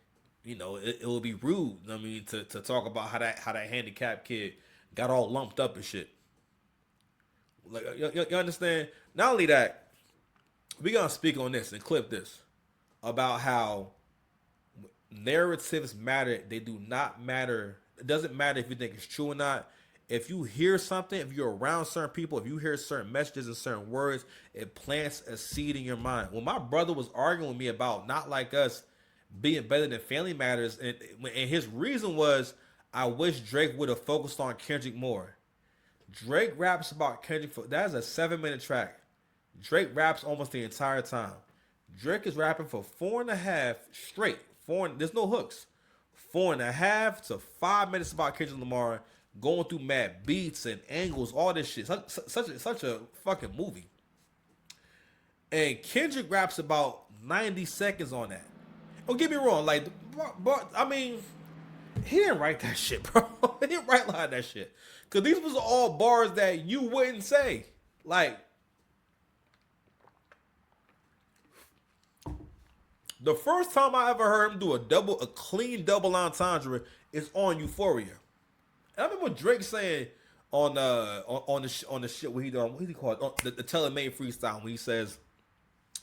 it would be rude. I mean, to talk about how that handicapped kid got all lumped up and shit. Like you understand? Not only that, we gonna speak on this and clip this about how narratives matter. They do not matter. It doesn't matter if you think it's true or not. If you hear something, if you're around certain people, if you hear certain messages and certain words, it plants a seed in your mind. When my brother was arguing with me about Not Like Us being better than Family Matters, and his reason was, I wish Drake would have focused on Kendrick more. Drake raps about Kendrick that's a 7-minute track. Drake raps almost the entire time. Drake is rapping for 4.5 straight. There's no hooks. 4.5 to 5 minutes about Kendrick Lamar, going through mad beats and angles, all this shit. Such a fucking movie. And Kendrick raps about 90 seconds on that. Don't get me wrong, like, I mean, he didn't write that shit, bro. He didn't write a lot of that shit. Because these was all bars that you wouldn't say. Like, the first time I ever heard him do a clean double entendre is on Euphoria. And I remember Drake saying on the shit where he done, what he called it? The Telemade freestyle, when he says,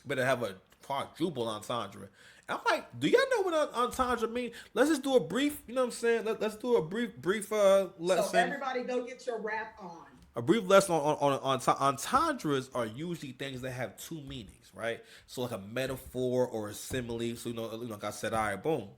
better have a quadruple entendre. I'm like, do y'all know what entendre mean? Let's just do a brief, you know what I'm saying? Let's do a brief lesson. So everybody go get your rap on. A brief lesson on entendres are usually things that have two meanings, right? So like a metaphor or a simile. So like I said, all right, boom.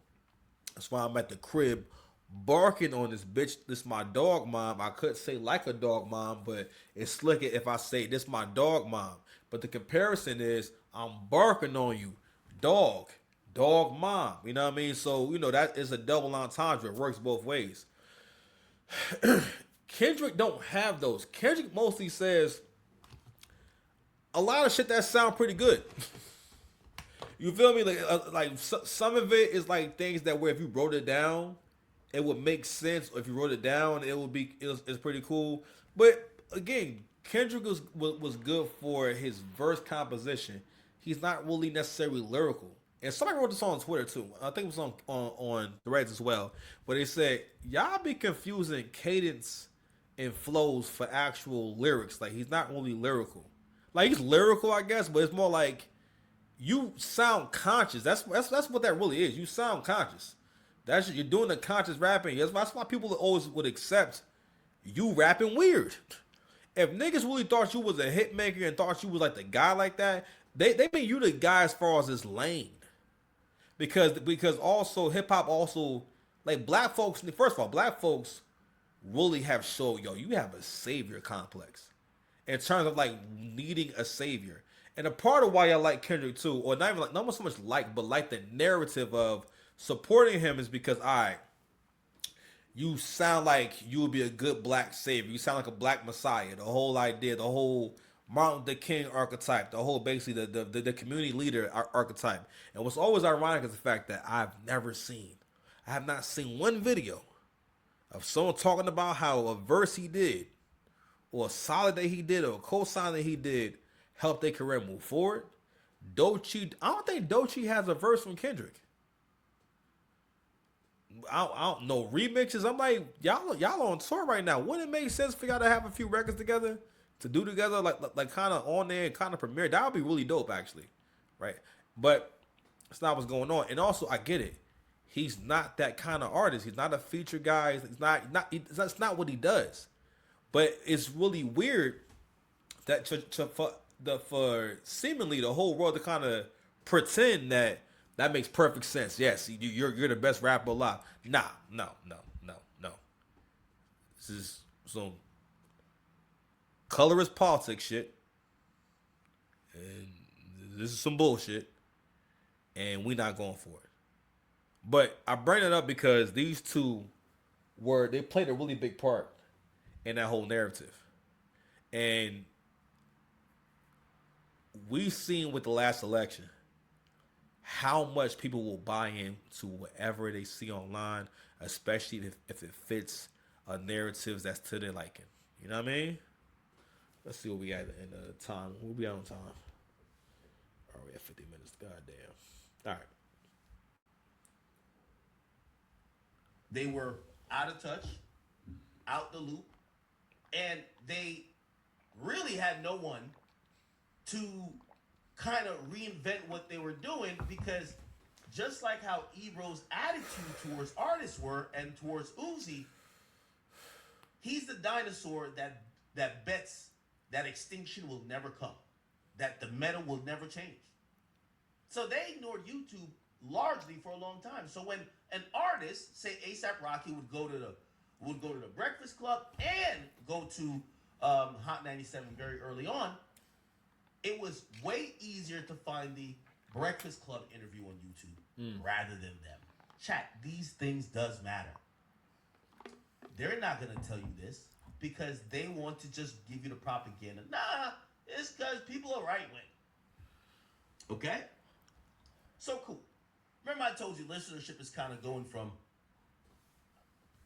That's why I'm at the crib barking on this bitch. This my dog mom. I could say like a dog mom, but it's slicker if I say this my dog mom. But the comparison is I'm barking on you, dog mom. You know what I mean? So that is a double entendre. It works both ways. Kendrick don't have those. Kendrick mostly says a lot of shit that sound pretty good. You feel me? Like some of it is like things that where if you wrote it down, it would make sense. Or if you wrote it down, it's pretty cool. But again, Kendrick was good for his verse composition. He's not really necessarily lyrical. And somebody wrote this on Twitter too. I think it was on Threads as well. But they said, y'all be confusing cadence and flows for actual lyrics. Like, he's not really lyrical. Like, he's lyrical, I guess, but it's more like you sound conscious. That's what that really is. You sound conscious. You're doing the conscious rapping. That's why people always would accept you rapping weird. If niggas really thought you was a hit maker and thought you was like the guy like that, they mean you the guy as far as this lane. Because also hip hop also, like, black folks, first of all, black folks really have showed, you have a savior complex in terms of like needing a savior. And a part of why I like Kendrick too, or not even like, not so much but like the narrative of supporting him is because, all right, you sound like you would be a good black savior. You sound like a black messiah. The whole idea, the whole Martin Luther King archetype, the whole basically the community leader archetype. And what's always ironic is the fact that I have not seen one video of someone talking about how a verse he did, or a solid that he did, or a co-sign that he did helped their career move forward. I don't think Doechii has a verse from Kendrick. I don't know remixes. I'm like, y'all on tour right now. Wouldn't it make sense for y'all to have a few records together? To do together, like kind of on there, kind of premiere. That would be really dope, actually, right? But that's not what's going on. And also, I get it. He's not that kind of artist. He's not a feature guy. That's not what he does. But it's really weird that for seemingly the whole world to kind of pretend that makes perfect sense. Yes, you're the best rapper alive. Nah, no. This is some colorist politics shit, and this is some bullshit, and we not going for it. But I bring it up because these two they played a really big part in that whole narrative, and we've seen with the last election how much people will buy into whatever they see online, especially if it fits a narrative that's to their liking. You know what I mean? Let's see what we got in time. We'll be on time. Are we at 50 minutes? Goddamn. All right. They were out of touch, out the loop, and they really had no one to kind of reinvent what they were doing, because just like how Ebro's attitude towards artists were and towards Uzi, he's the dinosaur that bets that extinction will never come, that the meta will never change. So they ignored YouTube largely for a long time. So when an artist, say A$AP Rocky, would go to the Breakfast Club and go to Hot 97 very early on, it was way easier to find the Breakfast Club interview on YouTube rather than them. Chat, these things does matter. They're not going to tell you this because they want to just give you the propaganda. Nah, it's because people are right-wing. Okay? So cool. Remember I told you listenership is kind of going from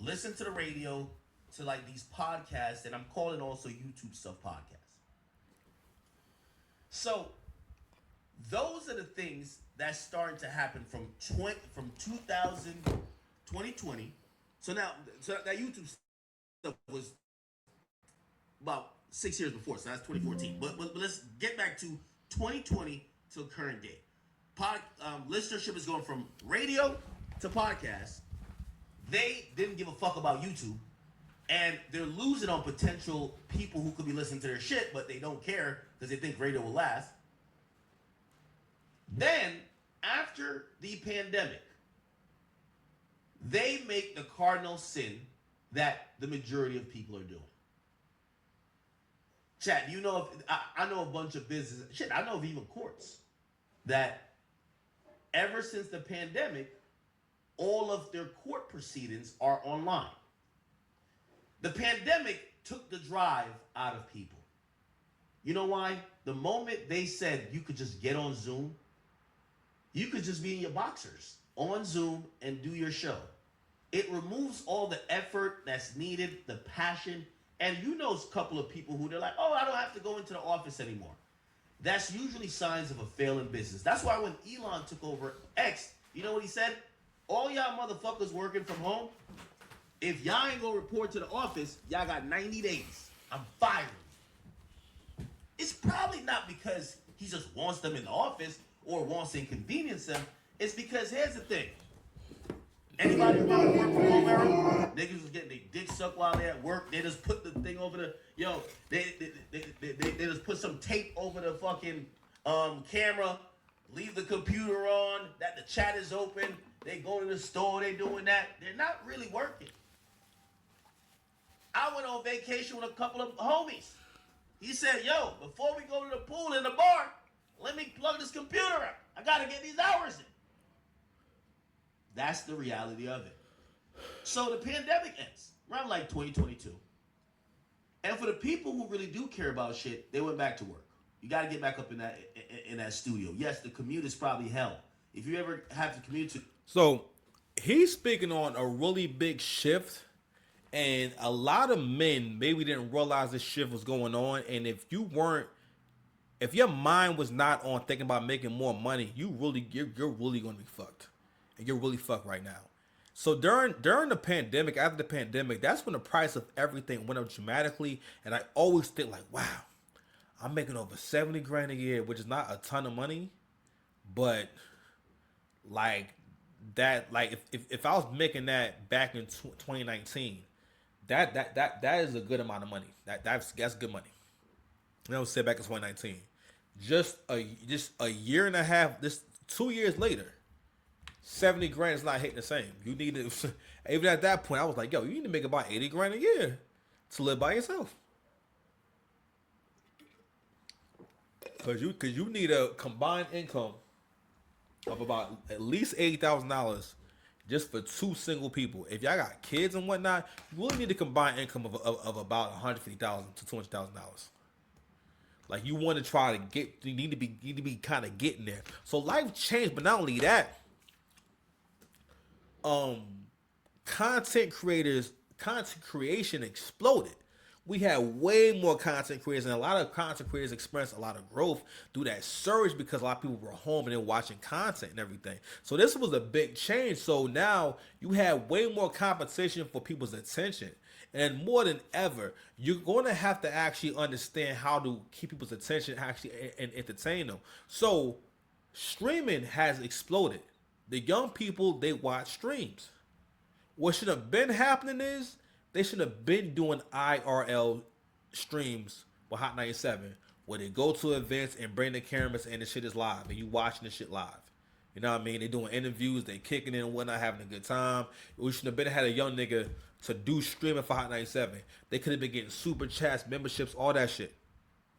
listen to the radio to like these podcasts, and I'm calling also YouTube stuff podcasts. So those are the things that's starting to happen from 2020. So that YouTube stuff was about 6 years before, so that's 2014. But let's get back to 2020 till current day. Listenership is going from radio to podcast. They didn't give a fuck about YouTube, and they're losing on potential people who could be listening to their shit, but they don't care because they think radio will last. Then, after the pandemic, they make the cardinal sin that the majority of people are doing. Chat, you know, I know a bunch of businesses, shit, I know of even courts, that ever since the pandemic, all of their court proceedings are online. The pandemic took the drive out of people. You know why? The moment they said you could just get on Zoom, you could just be in your boxers on Zoom and do your show. It removes all the effort that's needed, the passion, and you know a couple of people who they're like, oh, I don't have to go into the office anymore. That's usually signs of a failing business. That's why when Elon took over X, you know what he said? All y'all motherfuckers working from home, if y'all ain't gonna report to the office, y'all got 90 days. I'm firing. It's probably not because he just wants them in the office or wants to inconvenience them. It's because here's the thing. Anybody remember the work from home era? Niggas was getting their dick sucked while they're at work. They just put the thing over the they just put some tape over the fucking camera, leave the computer on, that the chat is open. They go to the store, they doing that. They're not really working. I went on vacation with a couple of homies. He said, yo, before we go to the pool and the bar, let me plug this computer up. I gotta get these hours in. That's the reality of it. So the pandemic ends around like 2022. And for the people who really do care about shit, they went back to work. You got to get back up in that studio. Yes, the commute is probably hell. If you ever have to commute to... So he's speaking on a really big shift, and a lot of men maybe didn't realize this shift was going on. And if your mind was not on thinking about making more money, you're really going to be fucked. And you're really fucked right now. So during the pandemic, after the pandemic, that's when the price of everything went up dramatically. And I always think like, wow, I'm making over 70 grand a year, which is not a ton of money, but like that, like if I was making that back in 2019, That is a good amount of money. That's good money. And I was said back in 2019. Just a year and a half, this 2 years later, 70 grand is not hitting the same. You need to even at that point, I was like, yo, you need to make about 80 grand a year to live by yourself. Cause you need a combined income of about at least $80,000 just for two single people. If y'all got kids and whatnot, you really need a combined income of about $150,000 to $200,000. Like you want to try to get, you need to be kind of getting there. So life changed, but not only that, content creation exploded. We had way more content creators, and a lot of content creators experienced a lot of growth through that surge because a lot of people were home and they're watching content and everything. So this was a big change. So now you have way more competition for people's attention. And more than ever, you're going to have to actually understand how to keep people's attention actually and entertain them. So streaming has exploded. The young people, they watch streams. What should have been happening is they should have been doing IRL streams with Hot 97 where they go to events and bring the cameras and the shit is live and you watching the shit live. You know what I mean? They doing interviews, they kicking in and whatnot, having a good time. We should have been had a young nigga to do streaming for Hot 97. They could have been getting super chats, memberships, all that shit.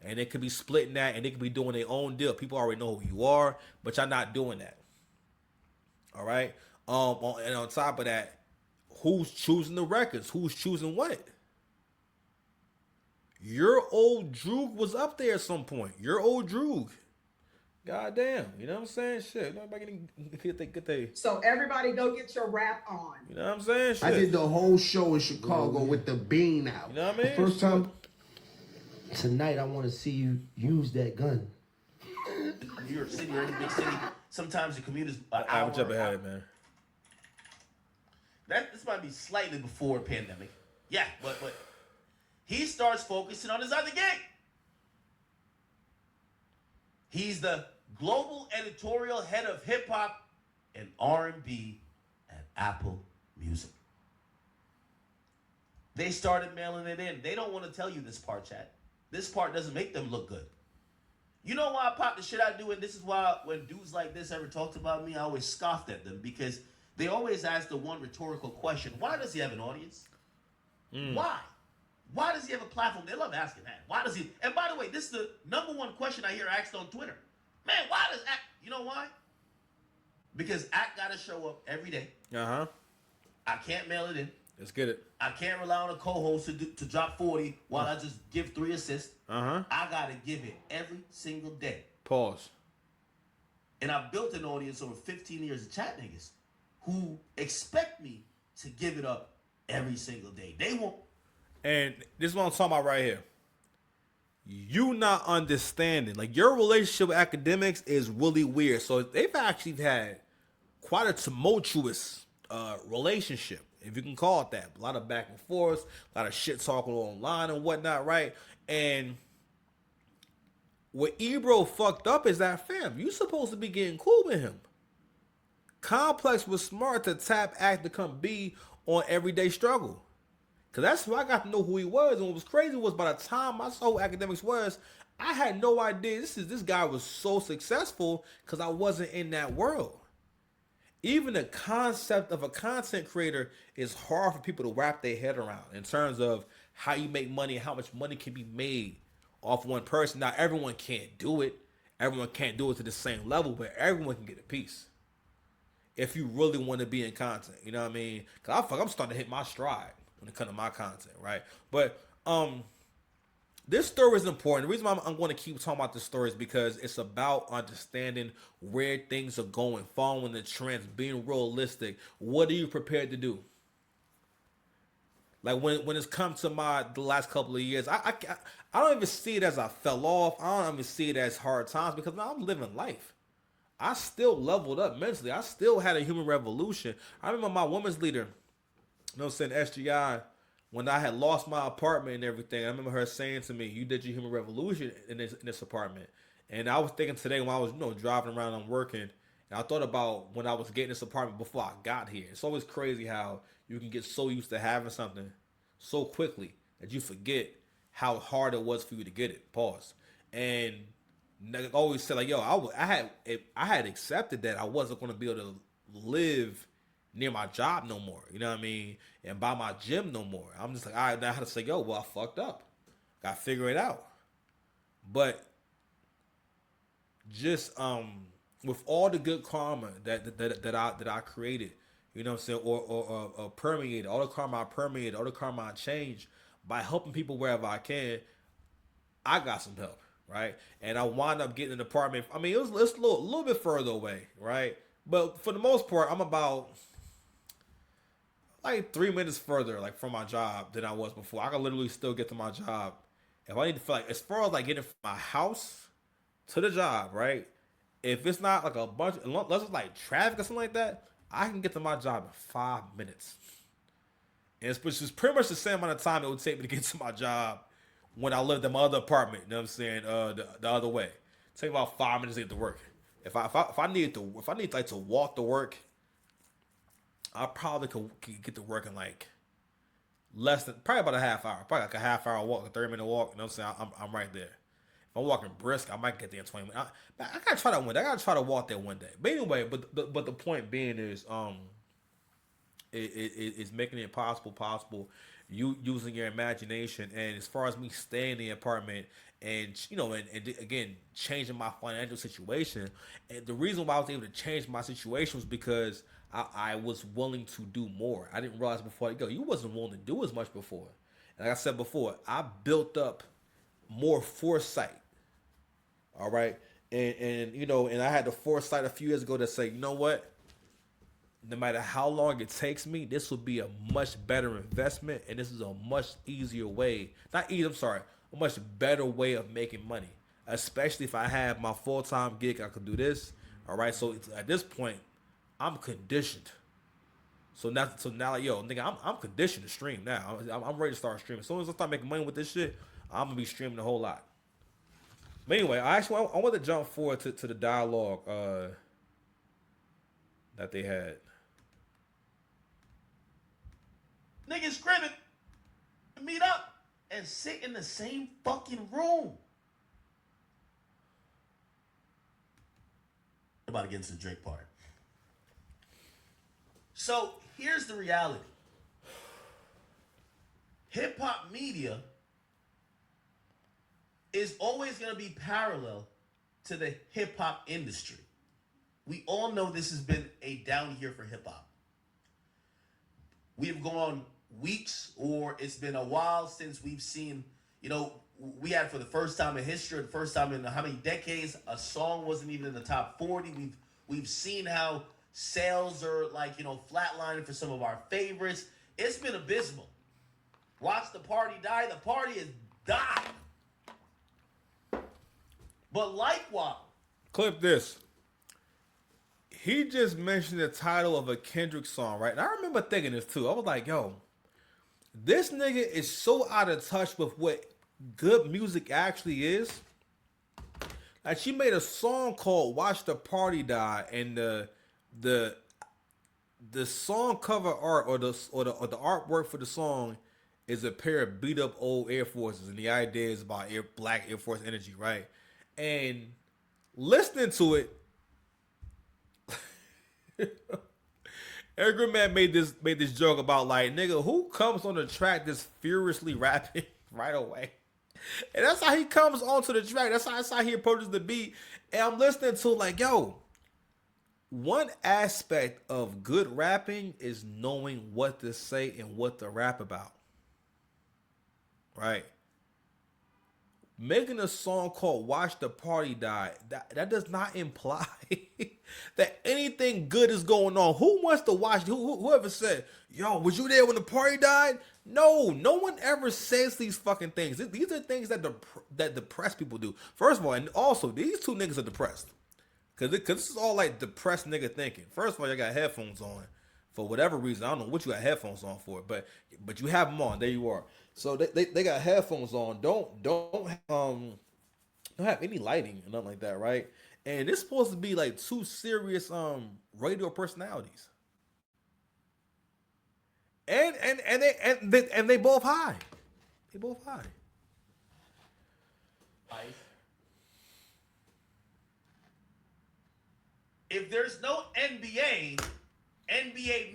And they could be splitting that and they could be doing their own deal. People already know who you are, but y'all not doing that. All right? And on top of that, who's choosing the records? Who's choosing what? Your old Droog was up there at some point. Your old Droog. God damn. You know what I'm saying? Shit. Nobody get they. So everybody go get your rap on. You know what I'm saying? Shit. I did the whole show in Chicago with the bean out. You know what I mean? The first time. Tonight I want to see you use that gun. New York City or any big city, sometimes the commute is an I hour. would jump ahead, man. This might be slightly before pandemic. Yeah, but he starts focusing on his other gig. He's the global editorial head of hip hop and R&B at Apple Music. They started mailing it in. They don't want to tell you this part, chat. This part doesn't make them look good. You know why I pop the shit I do, and this is why when dudes like this ever talked about me, I always scoffed at them because they always ask the one rhetorical question: why does he have an audience? Why? Why does he have a platform? They love asking that. Why does he? And by the way, this is the number one question I hear asked on Twitter. Man, why does Act? You know why? Because Act got to show up every day. Uh-huh. I can't mail it in. Let's get it. I can't rely on a co-host to drop 40 while I just give 3 assists. Uh-huh. I got to give it every single day. Pause. And I've built an audience over 15 years of chat niggas who expect me to give it up every single day. They won't. And this is what I'm talking about right here. You not understanding. Like, your relationship with academics is really weird. So they've actually had quite a tumultuous relationship, if you can call it that. A lot of back and forth, a lot of shit talking online and whatnot, right? And what Ebro fucked up is that, fam, you supposed to be getting cool with him. Complex was smart to tap Act to come be on Everyday Struggle. Because that's who I got to know who he was. And what was crazy was by the time I saw who Academics was, I had no idea this guy was so successful because I wasn't in that world. Even the concept of a content creator is hard for people to wrap their head around in terms of how you make money, how much money can be made off one person. Now, everyone can't do it. Everyone can't do it to the same level, but everyone can get a piece. If you really want to be in content, you know what I mean? Because I'm starting to hit my stride when it comes to my content, right? But this story is important. The reason why I'm going to keep talking about this story is because it's about understanding where things are going, following the trends, being realistic. What are you prepared to do? Like when it's come to the last couple of years, I don't even see it as I fell off. I don't even see it as hard times because man, I'm living life. I still leveled up mentally. I still had a human revolution. I remember my women's leader, you know, saying SGI, when I had lost my apartment and everything, I remember her saying to me, "You did your human revolution in this apartment." And I was thinking today when I was, driving around and working, and I thought about when I was getting this apartment before I got here. It's always crazy how you can get so used to having something so quickly that you forget how hard it was for you to get it. Pause. And I always said like, yo, I had accepted that I wasn't going to be able to live near my job no more. You know what I mean? And by my gym no more. I'm just like, all right, now I have to say, yo, well, I fucked up. Got to figure it out. But just with all the good karma that I created, you know what I'm saying, or permeated, all the karma I permeated, all the karma I changed by helping people wherever I can, I got some help, right? And I wound up getting an apartment. I mean, it's a little bit further away, right? But for the most part, I'm about like 3 minutes further, like from my job than I was before. I can literally still get to my job if I need to feel like, as far as like getting from my house to the job, right? If it's not like a bunch, unless it's like traffic or something like that, I can get to my job in 5 minutes. And it's which is pretty much the same amount of time it would take me to get to my job when I lived in my other apartment. You know what I'm saying? The other way. It take about 5 minutes to get to work. If I need like to walk to work, I probably could get to work in like less than, probably about a half hour. Probably like a half hour walk, a 30-minute walk. You know what I'm saying? I'm right there. If I'm walking brisk, I might get there in 20 minutes. I gotta try that one day. I gotta try to walk there one day. But anyway, but the point being is, it's making it possible. You using your imagination, and as far as me staying in the apartment, and you know, and again changing my financial situation, and the reason why I was able to change my situation was because I was willing to do more. I didn't realize before, you wasn't willing to do as much before. And like I said before, I built up more foresight. All right, and you know, and I had the foresight a few years ago to say, you know what? No matter how long it takes me, this will be a much better investment, and this is a much easier way. Not easy, I'm sorry, a much better way of making money. Especially if I have my full-time gig, I can do this. All right, so at this point, I'm conditioned. So now, like, yo, nigga, I'm conditioned to stream now. I'm ready to start streaming. As soon as I start making money with this shit, I'm gonna be streaming a whole lot. But anyway, I want to jump forward to the dialogue that they had. Niggas screaming, meet up and sit in the same fucking room. About to get into the Drake part. So here's the reality. Hip hop media is always going to be parallel to the hip hop industry. We all know this has been a down year for hip hop. We've gone weeks, or it's been a while since we've seen, you know, we had for the first time in history, the first time in how many decades, a song wasn't even in the top 40. We've seen how sales are like, you know, flatlining for some of our favorites. It's been abysmal. Watch the party die. The party has died. But likewise, Clip this. He just mentioned the title of a Kendrick song, right? And I remember thinking this too. I was like, yo, this nigga is so out of touch with what good music actually is. Like, she made a song called "Watch the Party Die," and the song cover art or the artwork for the song is a pair of beat up old Air Forces, and the idea is about black Air Force energy, right? And listening to it, Eric Man made this joke about, like, nigga, who comes on the track just furiously rapping right away? And that's how he comes onto the track. That's how he approaches the beat. And I'm listening to, like, yo, one aspect of good rapping is knowing what to say and what to rap about. Right? Making a song called "Watch the Party Die," that does not imply that anything good is going on. Who wants to watch? Whoever said, yo, was you there when the party died? No one ever says these fucking things. These are things that depressed people do. First of all, and also, these two niggas are depressed. Cause this is all like depressed nigga thinking. First of all, you got headphones on for whatever reason. I don't know what you got headphones on for, but you have them on. There you are. So they got headphones on. Don't have any lighting or nothing like that, right? And it's supposed to be like two serious radio personalities. and they both high. They both high. If there's no NBA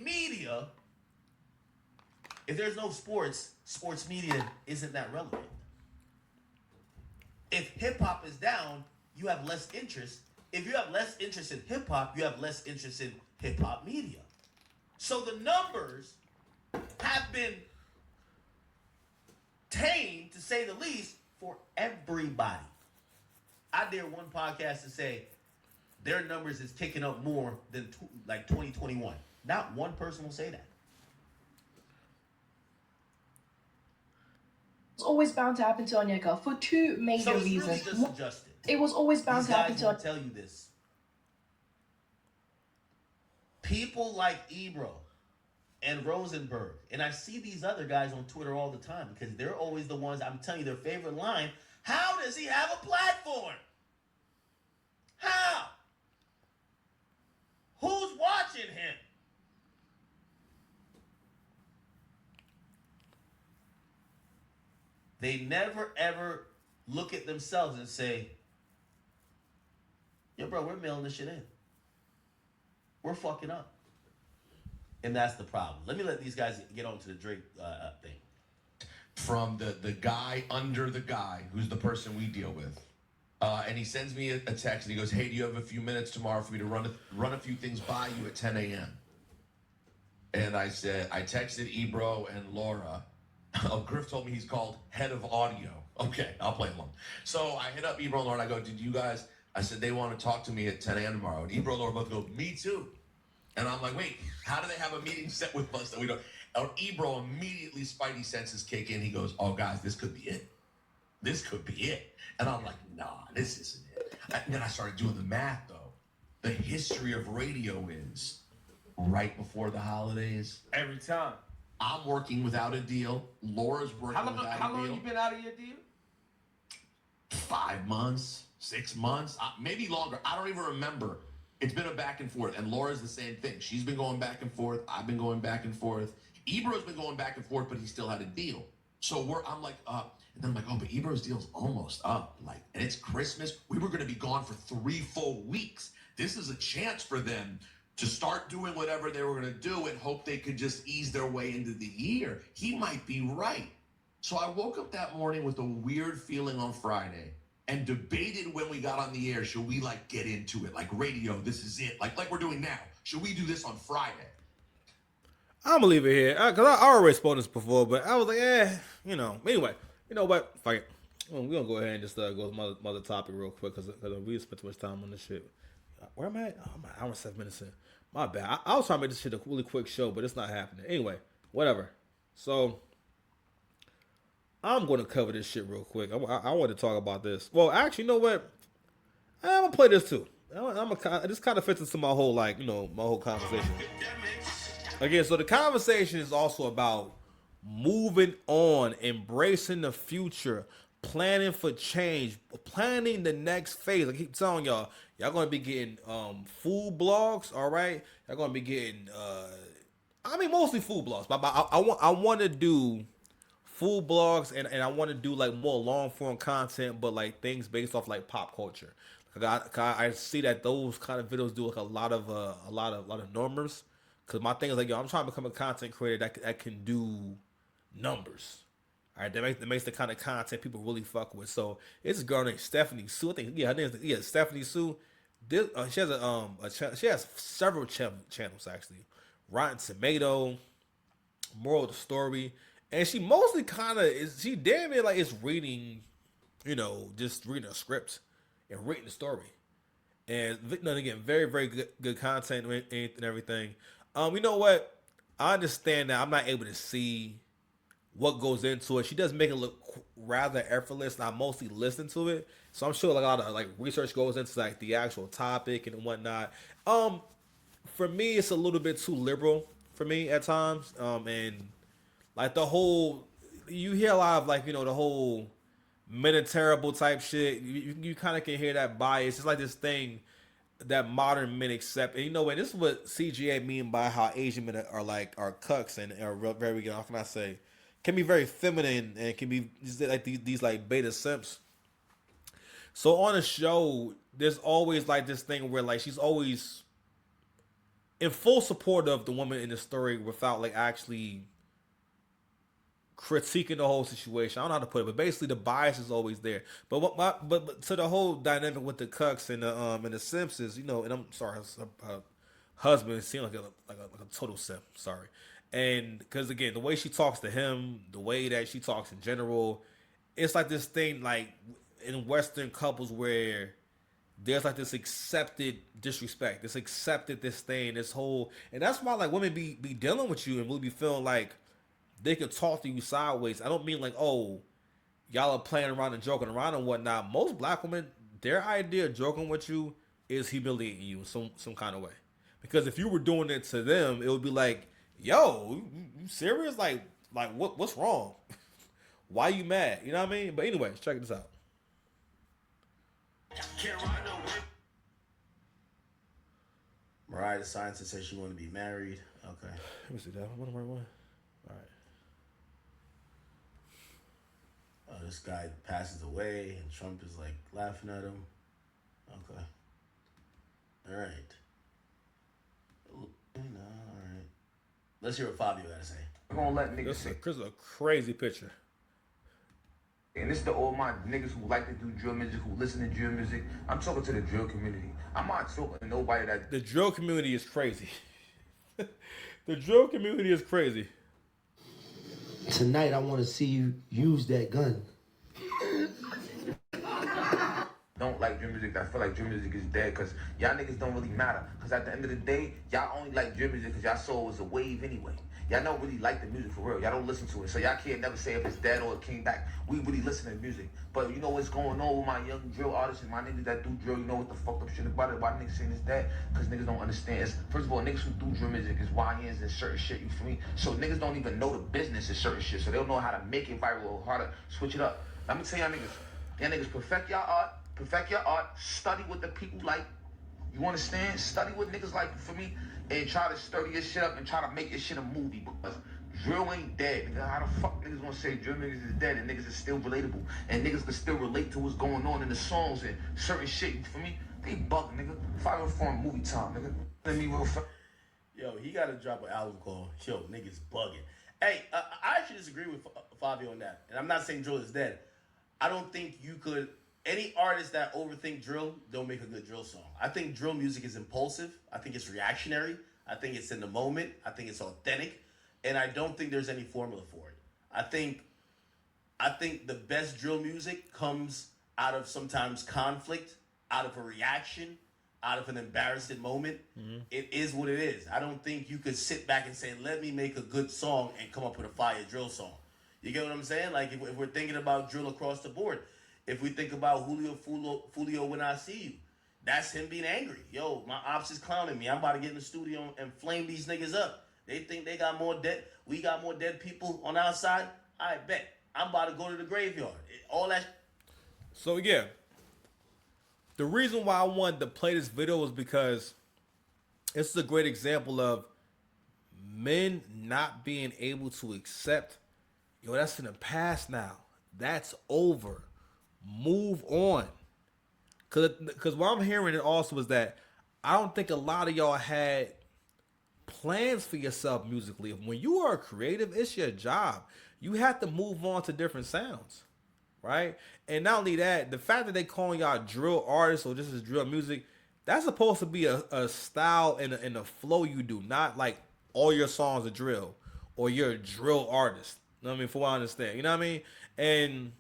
media, if there's no sports media isn't that relevant. If hip hop is down, you have less interest. If you have less interest in hip hop, you have less interest in hip hop media. So the numbers have been tame, to say the least, for everybody. I dare one podcast to say their numbers is ticking up more than 2021. Not one person will say that. It's always bound to happen to Onyeka for two major So it's reasons. really just adjusted. It was always bound These to happen guys to will tell you this. People like Ebro and Rosenberg, and I see these other guys on Twitter all the time because they're always the ones, I'm telling you their favorite line, how does he have a platform? How? Who's watching him? They never ever look at themselves and say, yo, bro, we're mailing this shit in. We're fucking up. And that's the problem. Let me let these guys get on to the Drake thing. From the guy under the guy, who's the person we deal with. And he sends me a text and he goes, hey, do you have a few minutes tomorrow for me to run a few things by you at 10 a.m.? And I said, I texted Ebro and Laura. Oh, Griff told me he's called head of audio. Okay, I'll play along. So I hit up Ebro and Laura and I go, did you guys, I said, they want to talk to me at 10 a.m. tomorrow. And Ebro and Laura both go, me too. And I'm like, wait, how do they have a meeting set with us that we don't? Ebro immediately, Spidey senses kick in. He goes, oh, guys, this could be it. This could be it. And I'm like, nah, this isn't it. And then I started doing the math, though. The history of radio is right before the holidays. Every time. I'm working without a deal. Laura's working without a deal. How long you been out of your deal? 5 months, 6 months, maybe longer. I don't even remember. It's been a back and forth. And Laura's the same thing. She's been going back and forth. I've been going back and forth. Ebro's been going back and forth, but he still had a deal. So I'm like, and then I'm like, oh, but Ebro's deal's almost up. Like, and it's Christmas. We were going to be gone for 3 full weeks. This is a chance for them to start doing whatever they were going to do and hope they could just ease their way into the year. He might be right. So I woke up that morning with a weird feeling on Friday and debated when we got on the air, should we like get into it? Like radio, this is it. Like we're doing now. Should we do this on Friday? I'm gonna leave it here because I already spoke this before, but I was like, Anyway, you know what? Fuck it. We're gonna go ahead and just go to my other topic real quick because we spent too much time on this shit. Where am I at? Oh, I'm an hour and 7 minutes in. My bad. I was trying to make this shit a really quick show, but it's not happening. Anyway, whatever. So I'm going to cover this shit real quick. I want to talk about this. Well, actually, you know what? I'm gonna play this too. This kind of fits into my whole my whole conversation. Again, so the conversation is also about moving on, embracing the future, planning for change, planning the next phase. I keep telling y'all gonna be getting food blogs, all right? Y'all gonna be getting mostly food blogs, but I want to do food blogs and I want to do like more long form content, but like things based off like pop culture. I see that those kind of videos do like a lot of numbers. Cause my thing is like, I'm trying to become a content creator that can do numbers. All right, that makes the kind of content people really fuck with. So it's a girl named Stephanie Sue. I think her name is Stephanie Sue. She has she has several channels actually. Rotten Tomato, Moral of the Story, and she mostly she damn near like is reading, just reading a script and reading the story. And again, very very good content and everything. You know what? I understand that I'm not able to see what goes into it. She does make it look rather effortless, and I mostly listen to it. So I'm sure like a lot of like research goes into like the actual topic and whatnot. For me, it's a little bit too liberal for me at times. And like you hear a lot of like, the whole men are terrible type shit. You kind of can hear that bias. It's like this thing. that modern men accept. And you know what? This is what CGA mean by how Asian men are cucks and are very, how can I say, can be very feminine and can be like these like beta simps. So on a show, there's always like this thing where like she's always in full support of the woman in the story without like actually critiquing the whole situation. I don't know how to put it, but basically the bias is always there. But to the whole dynamic with the cucks and the Simpsons, you know, and I'm sorry, her husband seemed like a total simp. Sorry, and because again, the way she talks to him, the way that she talks in general, it's like this thing like in Western couples where there's like this accepted disrespect, this accepted this thing, this whole, and that's why like women be dealing with you and really be feeling like they could talk to you sideways. I don't mean like, oh, y'all are playing around and joking around and whatnot. Most black women, their idea of joking with you is humiliating you in some kind of way. Because if you were doing it to them, it would be like, yo, you serious? Like what's wrong? Why you mad? You know what I mean? But anyway, check this out. Mariah the Scientist says she want to be married. Okay. Let me see that. What am I one? All right. This guy passes away and Trump is like laughing at him. Okay. All right. All right. Let's hear what Fabio got to say. I'm gonna let niggas This is a crazy picture. And this to all my niggas who like to do drill music, who listen to drill music. I'm talking to the drill community. I'm not talking to nobody that... The drill community is crazy. The drill community is crazy. Tonight, I want to see you use that gun. Don't like drill music. I feel like drill music is dead because y'all niggas don't really matter. Because at the end of the day, y'all only like drill music because y'all saw it was a wave anyway. Y'all don't really like the music for real. Y'all don't listen to it. So y'all can't never say if it's dead or it came back. We really listen to music. But you know what's going on with my young drill artists and my niggas that do drill, you know what the fucked up shit about it? Why niggas saying it's dead? Because niggas don't understand. First of all, niggas who do drill music is YNs and certain shit, you feel me? So niggas don't even know the business of certain shit. So they don't know how to make it viral or how to switch it up. Let me tell y'all niggas perfect your art, study what the people like. You understand? Study what niggas like for me and try to sturdy your shit up and try to make your shit a movie because drill ain't dead. Nigga, how the fuck niggas gonna say drill niggas is dead and niggas is still relatable and niggas can still relate to what's going on in the songs and certain shit, you feel me? They bugging, nigga. If I ever form movie time, nigga. Let me real fast. Yo, he got to drop an album called Yo, Niggas Bugging. Hey, I actually disagree with Fabio on that. And I'm not saying drill is dead. I don't think you could... Any artist that overthink drill don't make a good drill song. I think drill music is impulsive. I think it's reactionary. I think it's in the moment. I think it's authentic. And I don't think there's any formula for it. I think the best drill music comes out of sometimes conflict, out of a reaction, out of an embarrassing moment. Mm-hmm. It is what it is. I don't think you could sit back and say, let me make a good song and come up with a fire drill song. You get what I'm saying? Like if we're thinking about drill across the board, if we think about Julio When I See You, that's him being angry. Yo, my ops is clowning me. I'm about to get in the studio and flame these niggas up. They think they got more dead. We got more dead people on our side. I bet. I'm about to go to the graveyard. All that. So yeah, the reason why I wanted to play this video was because it's a great example of men not being able to accept, yo, that's in the past now. That's over. Move on. Cause what I'm hearing it also is that I don't think a lot of y'all had plans for yourself musically. When you are creative, it's your job. You have to move on to different sounds, right? And not only that, the fact that they calling y'all drill artists or just as drill music, that's supposed to be a style and a flow you do, not like all your songs are drill or you're a drill artist. You know what I mean? For what I understand, you know what I mean?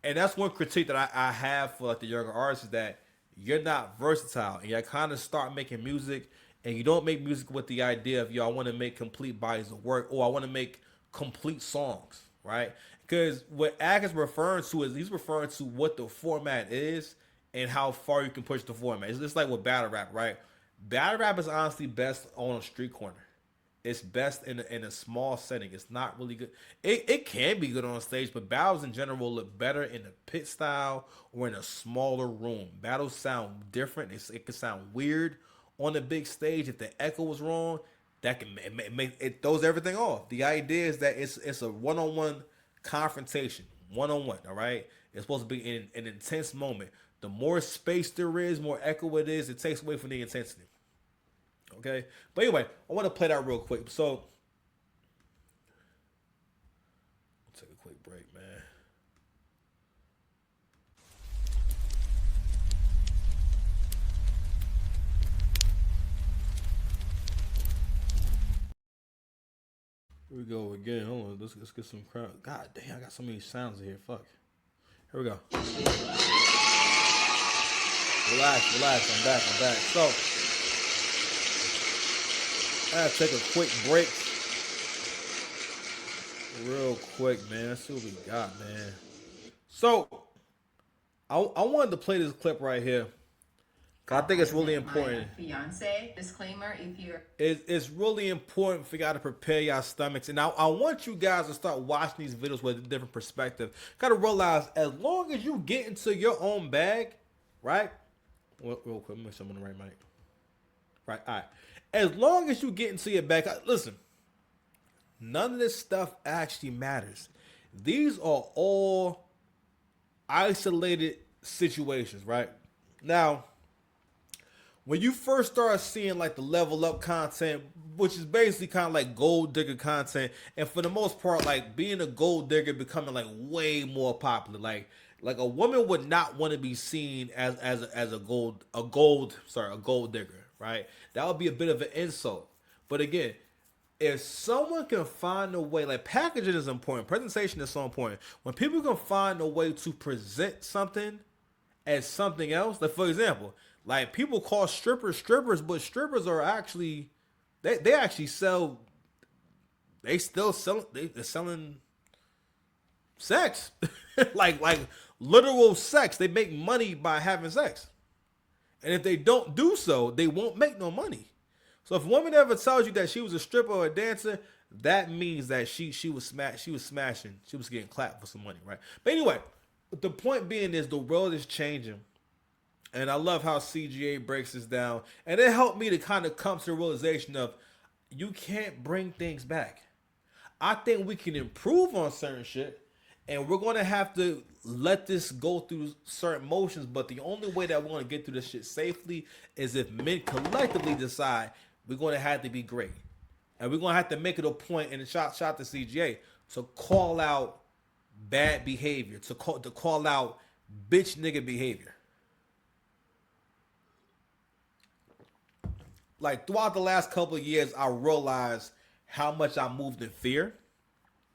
And that's one critique that I have for like the younger artists is that you're not versatile and you kind of start making music and you don't make music with the idea of, yo, I want to make complete bodies of work or I want to make complete songs, right? Because what Ag is referring to is he's referring to what the format is and how far you can push the format. It's just like with battle rap, right? Battle rap is honestly best on a street corner. it's best in a small setting. It's not really good. It can be good on stage, but battles in general look better in a pit style or in a smaller room. Battles sound different. It can sound weird on the big stage. If the echo was wrong, that can make it throws everything off. The idea is that it's a one-on-one confrontation, one-on-one. All right, it's supposed to be in an intense moment. The more space there is, more echo it is. It takes away from the intensity. Okay, but anyway, I want to play that real quick. So, take a quick break, man. Here we go again. Hold on, let's get some crowd. God damn, I got so many sounds in here. Fuck. Here we go. Relax. I'm back. So, I gotta take a quick break. Real quick, man. Let's see what we got, man. So, I wanted to play this clip right here. Cause I think it's really important. Fiance, disclaimer, if you're... It's really important for y'all to prepare y'all stomachs. And I want you guys to start watching these videos with a different perspective. Gotta realize, as long as you get into your own bag, right? Real quick, let me make sure I'm on the right mic. Right, all right. As long as you get into your bag, listen, none of this stuff actually matters. These are all isolated situations, right? Now, when you first start seeing like the level up content, which is basically kind of like gold digger content, and for the most part, like being a gold digger becoming like way more popular. Like a woman would not want to be seen as a gold digger, right? That would be a bit of an insult. But again, if someone can find a way, like packaging is important, presentation is so important. When people can find a way to present something as something else, like for example, like people call strippers, but strippers are actually, they actually sell, they're selling sex, like literal sex. They make money by having sex. And if they don't do so, they won't make no money. So if a woman ever tells you that she was a stripper or a dancer, that means that she was smashing. She was getting clapped for some money, right? But anyway, the point being is the world is changing. And I love how CGA breaks this down. And it helped me to kind of come to the realization of you can't bring things back. I think we can improve on certain shit. And we're going to have to let this go through certain motions. But the only way that we're going to get through this shit safely is if men collectively decide we're going to have to be great. And we're going to have to make it a point, and shout to CGA, to call out bad behavior, to call out bitch nigga behavior. Like throughout the last couple of years, I realized how much I moved in fear.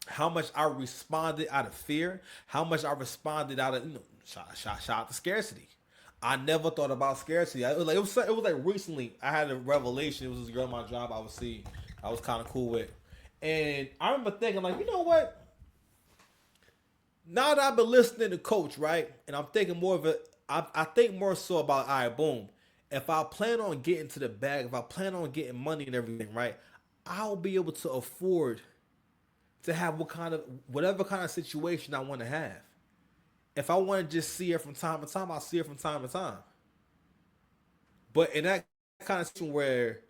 How much I responded out of fear, how much I responded out of, shout out to scarcity. I never thought about scarcity. It was like recently I had a revelation. It was this girl at my job I was kind of cool with. And I remember thinking like, you know what? Now that I've been listening to Coach, right? And I'm thinking more of it, I think more so about, all right, boom. If I plan on getting to the bag, if I plan on getting money and everything, right? I'll be able to afford to have whatever kind of situation I want to have. If I want to just see her from time to time, I'll see her from time to time. But in that kind of situation where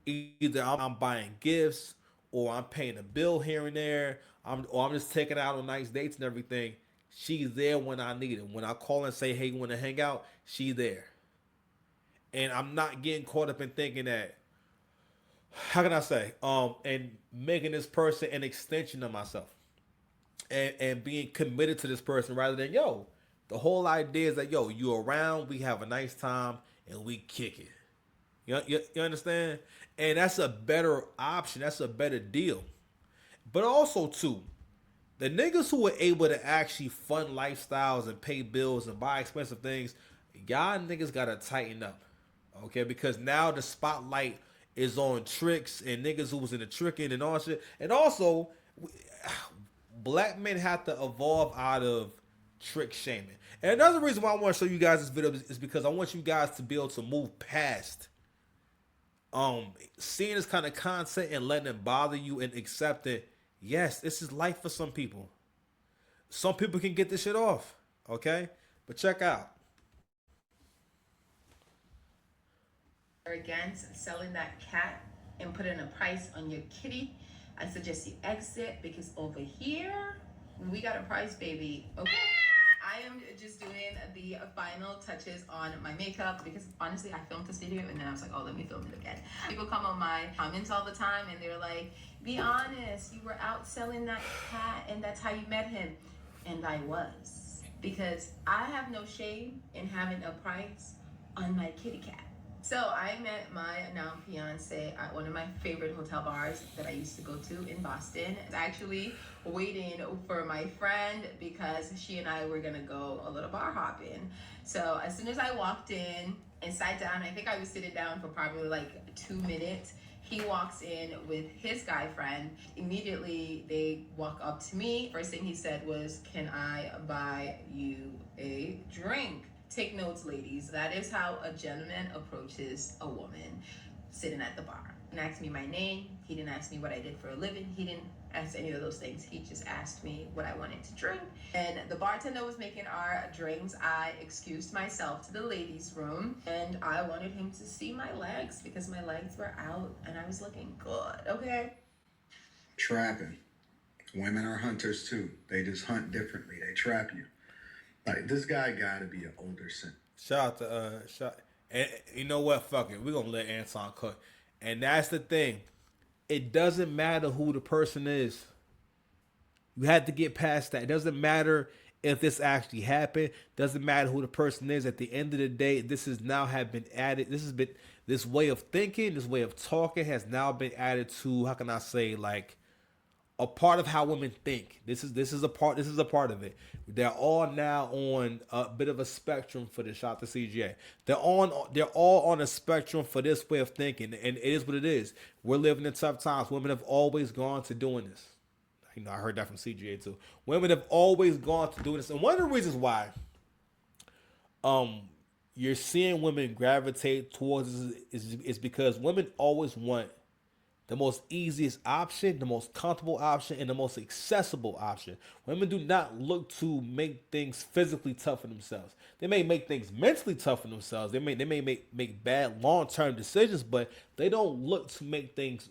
either I'm buying gifts or I'm paying a bill here and there, or I'm just taking out on nice dates and everything, she's there when I need it. When I call and say, hey, you want to hang out? She's there. And I'm not getting caught up in thinking that, how can I say, and making this person an extension of myself, and being committed to this person rather than, yo, the whole idea is that, yo, you around, we have a nice time, and we kick it. You understand? And that's a better option. That's a better deal. But also, too, the niggas who are able to actually fund lifestyles and pay bills and buy expensive things, y'all niggas got to tighten up, okay? Because now the spotlight is on tricks and niggas who was in the tricking and all shit. And also, black men have to evolve out of trick shaming. And another reason why I want to show you guys this video is because I want you guys to be able to move past seeing this kind of content and letting it bother you and accepting, yes, this is life for some people. Some people can get this shit off, okay? But check out. Against selling that cat and putting a price on your kitty, I suggest you exit, because over here we got a price, baby. Okay, I am just doing the final touches on my makeup because honestly I filmed this video and then I was like, oh, let me film it again. People come on my comments all the time and they're like, be honest, you were out selling that cat and that's how you met him. And I was, because I have no shame in having a price on my kitty cat. So I met my now fiance at one of my favorite hotel bars that I used to go to in Boston. I was actually waiting for my friend because she and I were gonna go a little bar hopping. So as soon as I walked in and sat down, I think I was sitting down for probably like 2 minutes. He walks in with his guy friend. Immediately they walk up to me. First thing he said was, can I buy you a drink? Take notes, ladies. That is how a gentleman approaches a woman sitting at the bar. He didn't ask me my name. He didn't ask me what I did for a living. He didn't ask any of those things. He just asked me what I wanted to drink. And the bartender was making our drinks. I excused myself to the ladies' room and I wanted him to see my legs because my legs were out and I was looking good, okay? Trapping. Women are hunters too. They just hunt differently. They trap you. Like, this guy gotta be an older simp. Shout out to and you know what? Fuck it. We're gonna let Anton cook. And that's the thing. It doesn't matter who the person is. You have to get past that. It doesn't matter if this actually happened. Doesn't matter who the person is. At the end of the day, this has now have been added. This way of thinking, this way of talking has now been added to, how can I say, like, a part of how women think. This is a part of it. They're all now on a bit of a spectrum for the shot to CGA. They're all on a spectrum for this way of thinking, and it is what it is. We're living in tough times. Women have always gone to doing this. You know, I heard that from CGA too. Women have always gone to doing this, and one of the reasons why you're seeing women gravitate towards this is because women always want the most easiest option, the most comfortable option, and the most accessible option. Women do not look to make things physically tough for themselves. They may make things mentally tough for themselves. They may make bad long-term decisions, but they don't look to make things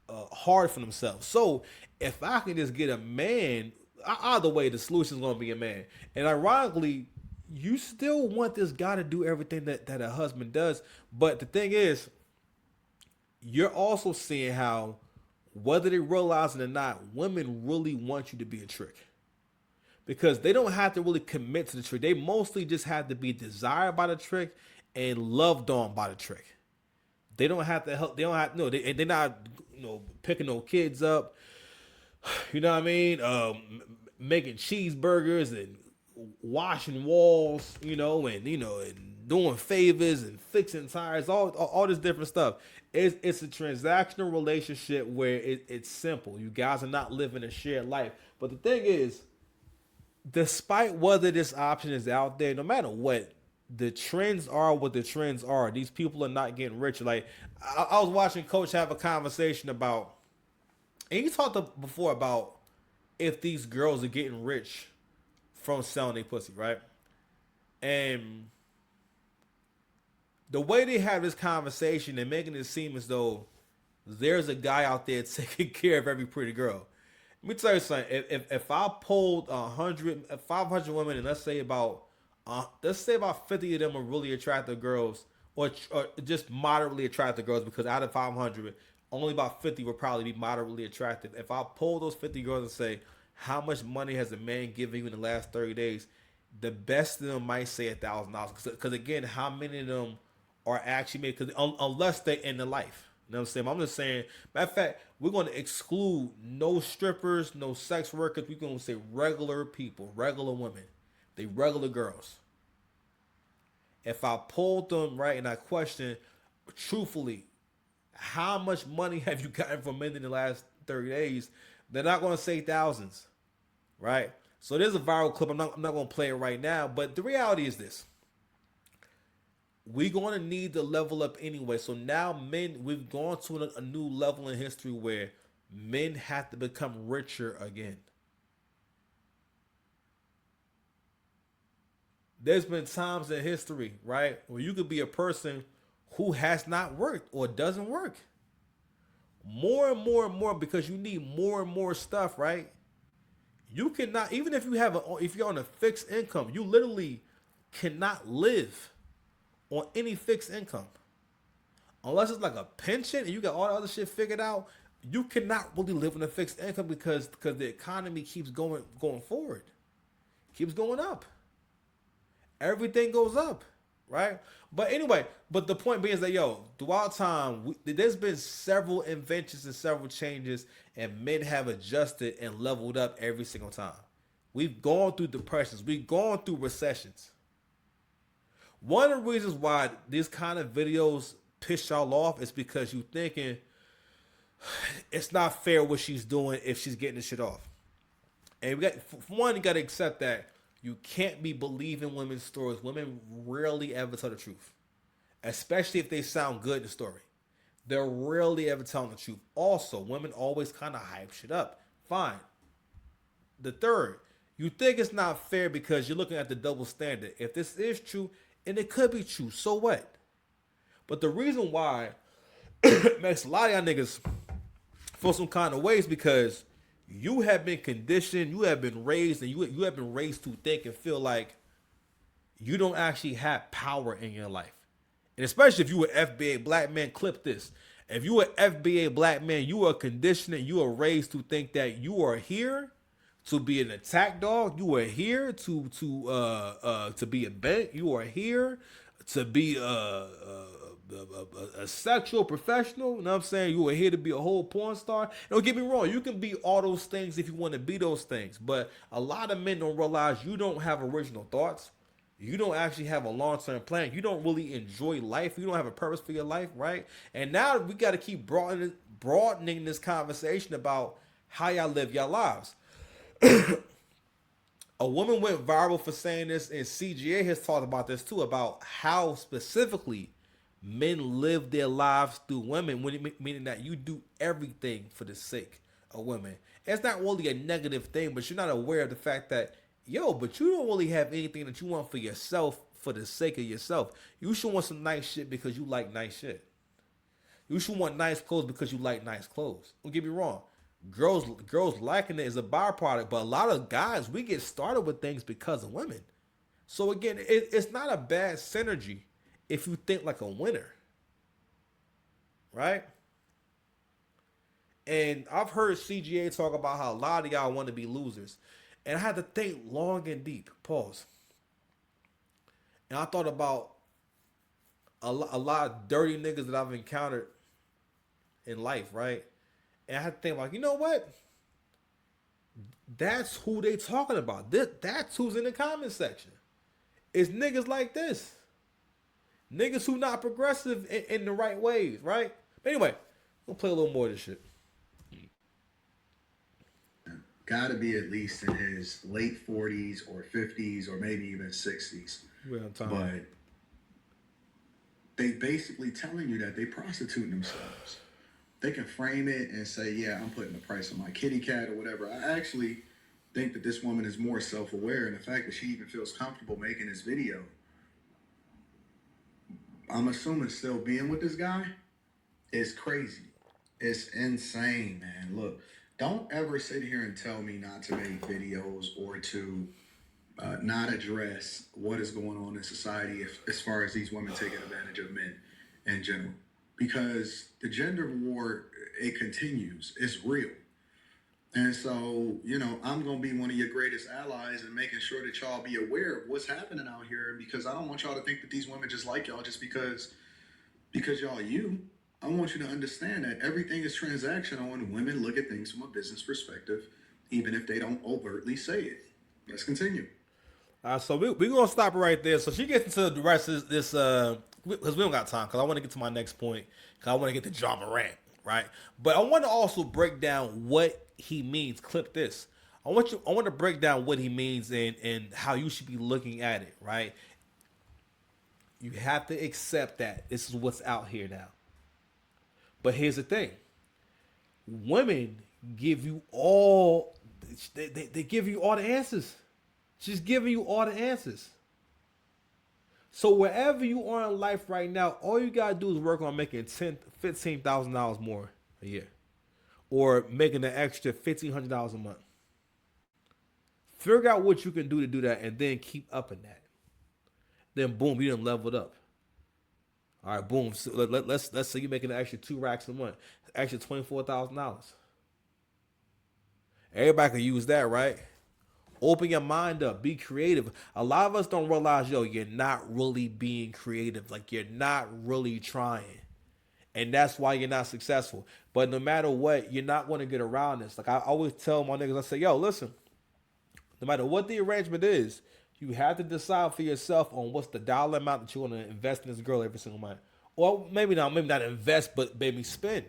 hard for themselves. So if I can just get a man, either way, the solution is going to be a man. And ironically, you still want this guy to do everything that a husband does. But the thing is, you're also seeing how, whether they realize it or not, women really want you to be a trick. Because they don't have to really commit to the trick. They mostly just have to be desired by the trick and loved on by the trick. They don't have to help. They don't have they're not picking no kids up. You know what I mean? Making cheeseburgers and washing walls. And doing favors and fixing tires. All this different stuff. It's a transactional relationship where it's simple. You guys are not living a shared life. But the thing is, despite whether this option is out there, no matter what, the trends are what the trends are. These people are not getting rich. Like, I was watching Coach have a conversation about, and he talked before about if these girls are getting rich from selling their pussy, right? And the way they have this conversation and making it seem as though there's a guy out there taking care of every pretty girl. Let me tell you something. If I polled 500 women, and let's say about 50 of them are really attractive girls, or just moderately attractive girls, because out of 500, only about 50 would probably be moderately attractive. If I poll those 50 girls and say, how much money has a man given you in the last 30 days? The best of them might say $1,000. Because again, how many of them are actually made? Because unless they're in the life. You know what I'm saying? I'm just saying, matter of fact, we're going to exclude no strippers, no sex workers. We're going to say regular people, regular women. They regular girls. If I polled them, right, and I questioned, truthfully, how much money have you gotten from men in the last 30 days? They're not going to say thousands, right? So there's a viral clip. I'm not going to play it right now, but the reality is this. we're going to need to level up anyway. So now men, we've gone to a new level in history where men have to become richer again. There's been times in history, right, where you could be a person who has not worked or doesn't work. More and more and more, because you need more and more stuff, right? You cannot, even if you have if you're on a fixed income, you literally cannot live on any fixed income. Unless it's like a pension and you got all the other shit figured out, you cannot really live on a fixed income because the economy keeps going forward. Keeps going up. Everything goes up, right? But anyway, but the point being is that, throughout time, there's been several inventions and several changes, and men have adjusted and leveled up every single time. We've gone through depressions. We've gone through recessions. One of the reasons why these kind of videos piss y'all off is because you thinking it's not fair what she's doing if she's getting the shit off. And for one, you got to accept that you can't be believing women's stories. Women rarely ever tell the truth, especially if they sound good in the story. They're rarely ever telling the truth. Also, women always kind of hype shit up. Fine. The third, you think it's not fair because you're looking at the double standard. If this is true, and it could be true, so what? But the reason why it makes a lot of y'all niggas feel some kind of ways because you have been conditioned, you have been raised, and you have been raised to think and feel like you don't actually have power in your life. And especially if you were FBA black man, clip this. If you were FBA black man, you are conditioned and you are raised to think that you are here to be an attack dog. You are here to be a bank. You are here to be a sexual professional. You know what I'm saying? You are here to be a whole porn star. Don't get me wrong. You can be all those things if you want to be those things. But a lot of men don't realize you don't have original thoughts. You don't actually have a long-term plan. You don't really enjoy life. You don't have a purpose for your life, right? And now we got to keep broadening this conversation about how y'all live your lives. A woman went viral for saying this, and CGA has talked about this too, about how specifically men live their lives through women, meaning that you do everything for the sake of women. It's not really a negative thing, but you're not aware of the fact that, but you don't really have anything that you want for yourself for the sake of yourself. You should want some nice shit because you like nice shit. You should want nice clothes because you like nice clothes. Don't get me wrong. Girls liking it is a byproduct, but a lot of guys, we get started with things because of women. So again, it's not a bad synergy if you think like a winner, right? And I've heard CGA talk about how a lot of y'all want to be losers, and I had to think long and deep. Pause. And I thought about a lot of dirty niggas that I've encountered in life, right? And I had to think like, you know what? That's who they talking about. That's who's in the comment section. It's niggas like this. Niggas who not progressive in the right ways, right? But anyway, we'll play a little more of this shit. Got to be at least in his late 40s or 50s or maybe even 60s. We're on time. But they basically telling you that they prostituting themselves. They can frame it and say, yeah, I'm putting a price on my kitty cat or whatever. I actually think that this woman is more self-aware, and the fact that she even feels comfortable making this video, I'm assuming still being with this guy is crazy. It's insane, man. Look, don't ever sit here and tell me not to make videos or to not address what is going on in society as far as these women taking advantage of men in general. Because the gender war, it continues. It's real. And so, I'm going to be one of your greatest allies in making sure that y'all be aware of what's happening out here. Because I don't want y'all to think that these women just like y'all just because y'all you. I want you to understand that everything is transactional and women look at things from a business perspective, even if they don't overtly say it. Let's continue. So we're going to stop it right there. So she gets into the rest of this, because we don't got time, because I want to get to my next point, because I want to get to John Morant, right? But I want to also break down what he means. Clip this. I want to break down what he means and how you should be looking at it, right? You have to accept that this is what's out here now. But here's the thing. Women give you all, they give you all the answers. She's giving you all the answers. So wherever you are in life right now, all you gotta do is work on making $15,000 more a year, or making an extra $1,500 a month. Figure out what you can do to do that, and then keep upping that. Then boom, you done leveled up. All right, boom. So let's say you're making an extra 2 racks a month, extra $24,000. Everybody can use that, right? Open your mind up. Be creative. A lot of us don't realize, you're not really being creative. Like, you're not really trying. And that's why you're not successful. But no matter what, you're not going to get around this. Like, I always tell my niggas, I say, listen, no matter what the arrangement is, you have to decide for yourself on what's the dollar amount that you're going to invest in this girl every single month. Or maybe not invest, but maybe spend.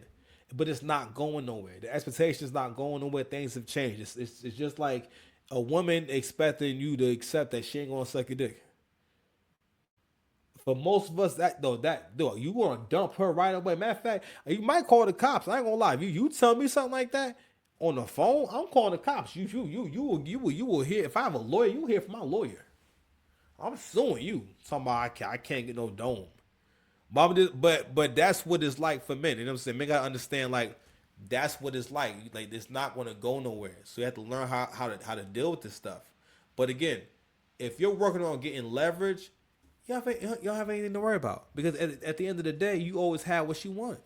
But it's not going nowhere. The expectation is not going nowhere. Things have changed. It's just like a woman expecting you to accept that she ain't gonna suck your dick. For most of us, you gonna dump her right away. Matter of fact, you might call the cops. I ain't gonna lie. You tell me something like that on the phone, I'm calling the cops. You will hear. If I have a lawyer, you will hear from my lawyer. I'm suing you. Somebody I can't get no dome. But that's what it's like for men. You know what I'm saying? Men gotta understand, like, that's what it's like. Like, it's not gonna go nowhere. So you have to learn how to deal with this stuff. But again, if you're working on getting leverage, you don't have anything to worry about, because at the end of the day, you always have what you want.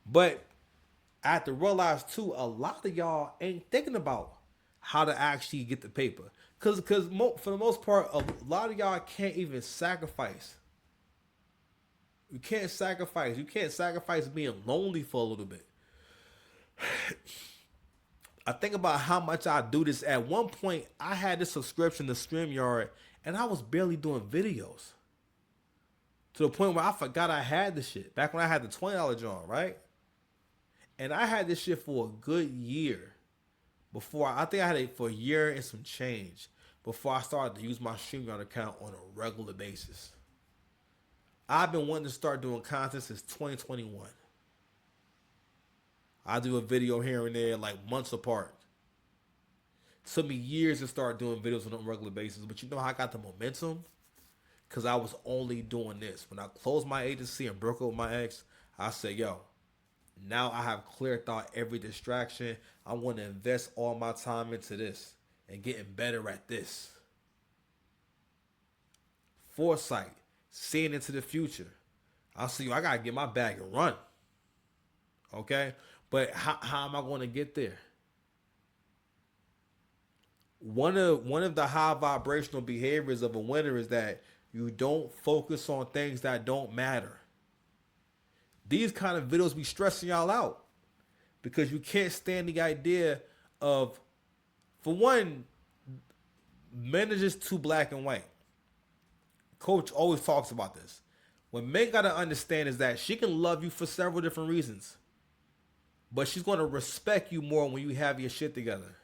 But I have to realize too, a lot of y'all ain't thinking about how to actually get the paper, because for the most part, a lot of y'all can't even sacrifice. You can't sacrifice. You can't sacrifice being lonely for a little bit. I think about how much I do this. At one point, I had this subscription to StreamYard, and I was barely doing videos. To the point where I forgot I had this shit. Back when I had the $20 joint, right? And I had this shit for a good year. I think I had it for a year and some change before I started to use my StreamYard account on a regular basis. I've been wanting to start doing content since 2021. I do a video here and there, like, months apart. It took me years to start doing videos on a regular basis. But you know how I got the momentum? Because I was only doing this. When I closed my agency and broke up with my ex, I said, now I have clear thought every distraction. I want to invest all my time into this and getting better at this. Foresight. Seeing into the future. I see, I gotta get my bag and run. Okay? But how am I going to get there? One of the high vibrational behaviors of a winner is that you don't focus on things that don't matter. These kind of videos be stressing y'all out because you can't stand the idea of, for one, men are just too black and white. Coach always talks about this. What men gotta understand is that she can love you for several different reasons, but she's gonna respect you more when you have your shit together.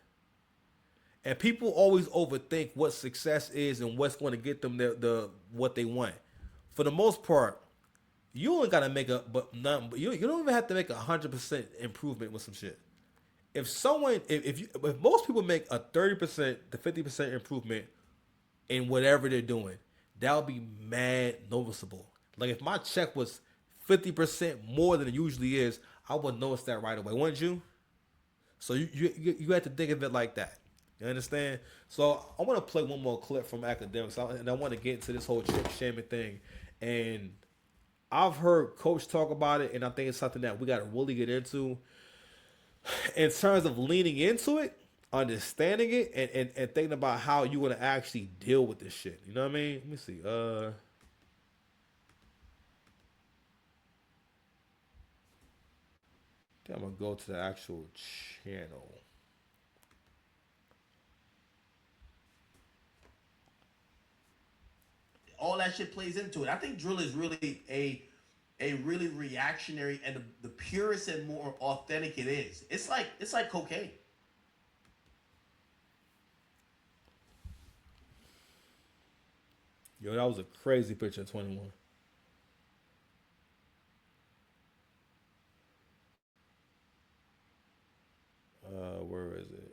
And people always overthink what success is and what's going to get them what they want. For the most part, you only gotta make you don't even have to make 100% improvement with some shit. If most people make a 30% to 50% improvement in whatever they're doing, that would be mad noticeable. Like, if my check was 50% more than it usually is, I would notice that right away, wouldn't you? So you have to think of it like that. You understand? So I want to play one more clip from Academics, and I want to get into this whole chip shaming thing. And I've heard Coach talk about it, and I think it's something that we got to really get into in terms of leaning into it, understanding it, and thinking about how you're going to actually deal with this shit. You know what I mean? Let me see. I think I'm going to go to the actual channel. All that shit plays into it. I think drill is really a really reactionary, and the purest and more authentic it is. It's like cocaine. Yo, that was a crazy picture of 21. Where is it?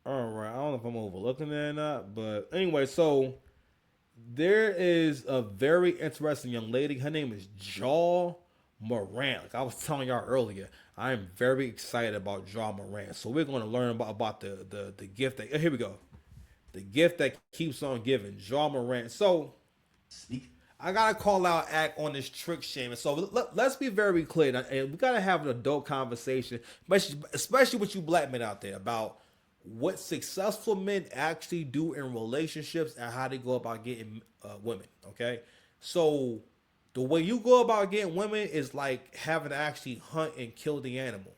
All right, I don't know if I'm overlooking it or not, but anyway, so there is a very interesting young lady. Her name is Jaw Moran. Like I was telling y'all earlier, I am very excited about Jaw Moran. So we're going to learn about the gift that here we go. The gift that keeps on giving, Jaw Moran. So I gotta call out act on this trick shaming. So let's be very clear, and we gotta have an adult conversation, especially with you black men out there, about what successful men actually do in relationships and how they go about getting women. Okay, so the way you go about getting women is like having to actually hunt and kill the animal.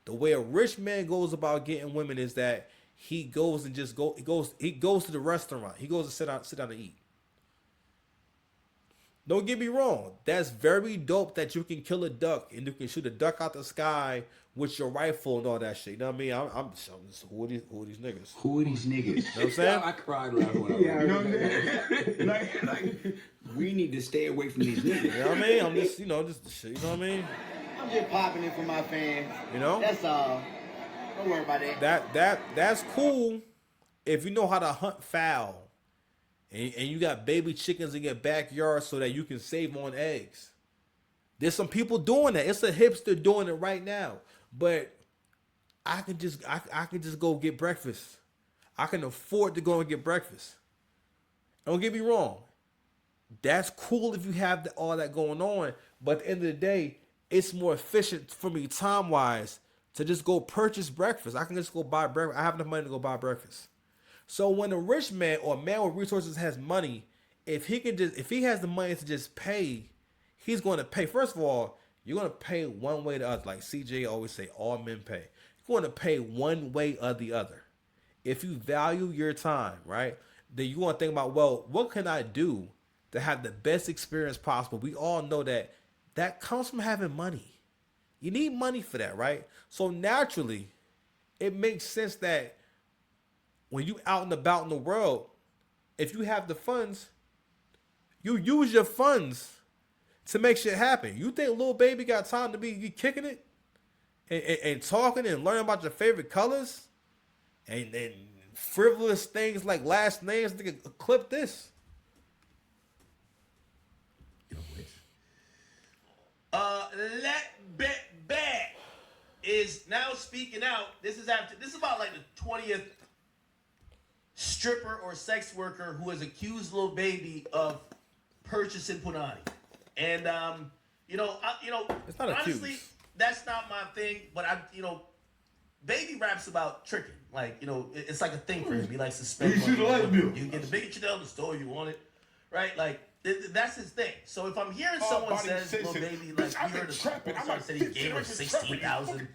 The way a rich man goes about getting women is that he goes and just he goes to the restaurant. He goes to sit down and eat. Don't get me wrong. That's very dope that you can kill a duck and you can shoot a duck out the sky with your rifle and all that shit. You know what I mean? I'm just, who are these niggas? Who are these niggas? You know what I'm saying? I cried laughing when I read. You know what I'm saying? like, we need to stay away from these niggas. You know what I mean? I'm just, just shit. You know what I mean? I'm just popping it for my fans. You know? That's all. Don't worry about that. That's cool if you know how to hunt fowl. And you got baby chickens in your backyard so that you can save on eggs. There's some people doing that. It's a hipster doing it right now. But I can just go get breakfast. I can afford to go and get breakfast. Don't get me wrong. That's cool if you have all that going on. But at the end of the day, it's more efficient for me time-wise to just go purchase breakfast. I can just go buy breakfast. I have enough money to go buy breakfast. So when a rich man or a man with resources has money, if he has the money to just pay, he's going to pay. First of all, you're going to pay one way or the other. Like CJ always say, all men pay. You're going to pay one way or the other. If you value your time, right, then you want to think about, well, what can I do to have the best experience possible? We all know that comes from having money. You need money for that, right? So naturally, it makes sense that when you out and about in the world, if you have the funds, you use your funds to make shit happen. You think Lil Baby got time to be kicking it and talking and learning about your favorite colors and frivolous things like last names? Nigga, clip this. Let Bet is now speaking out. This is about like the 20th stripper or sex worker who has accused Lil Baby of purchasing punani. And it's not honestly, accused. That's not my thing. But Baby raps about tricking. Like, it's like a thing for him. He likes to spend money. You can get the big Chanel in the store if you want it, right? Like that's his thing. So if I'm hearing someone says Lil Baby, like we heard a star said he gave her 16,000.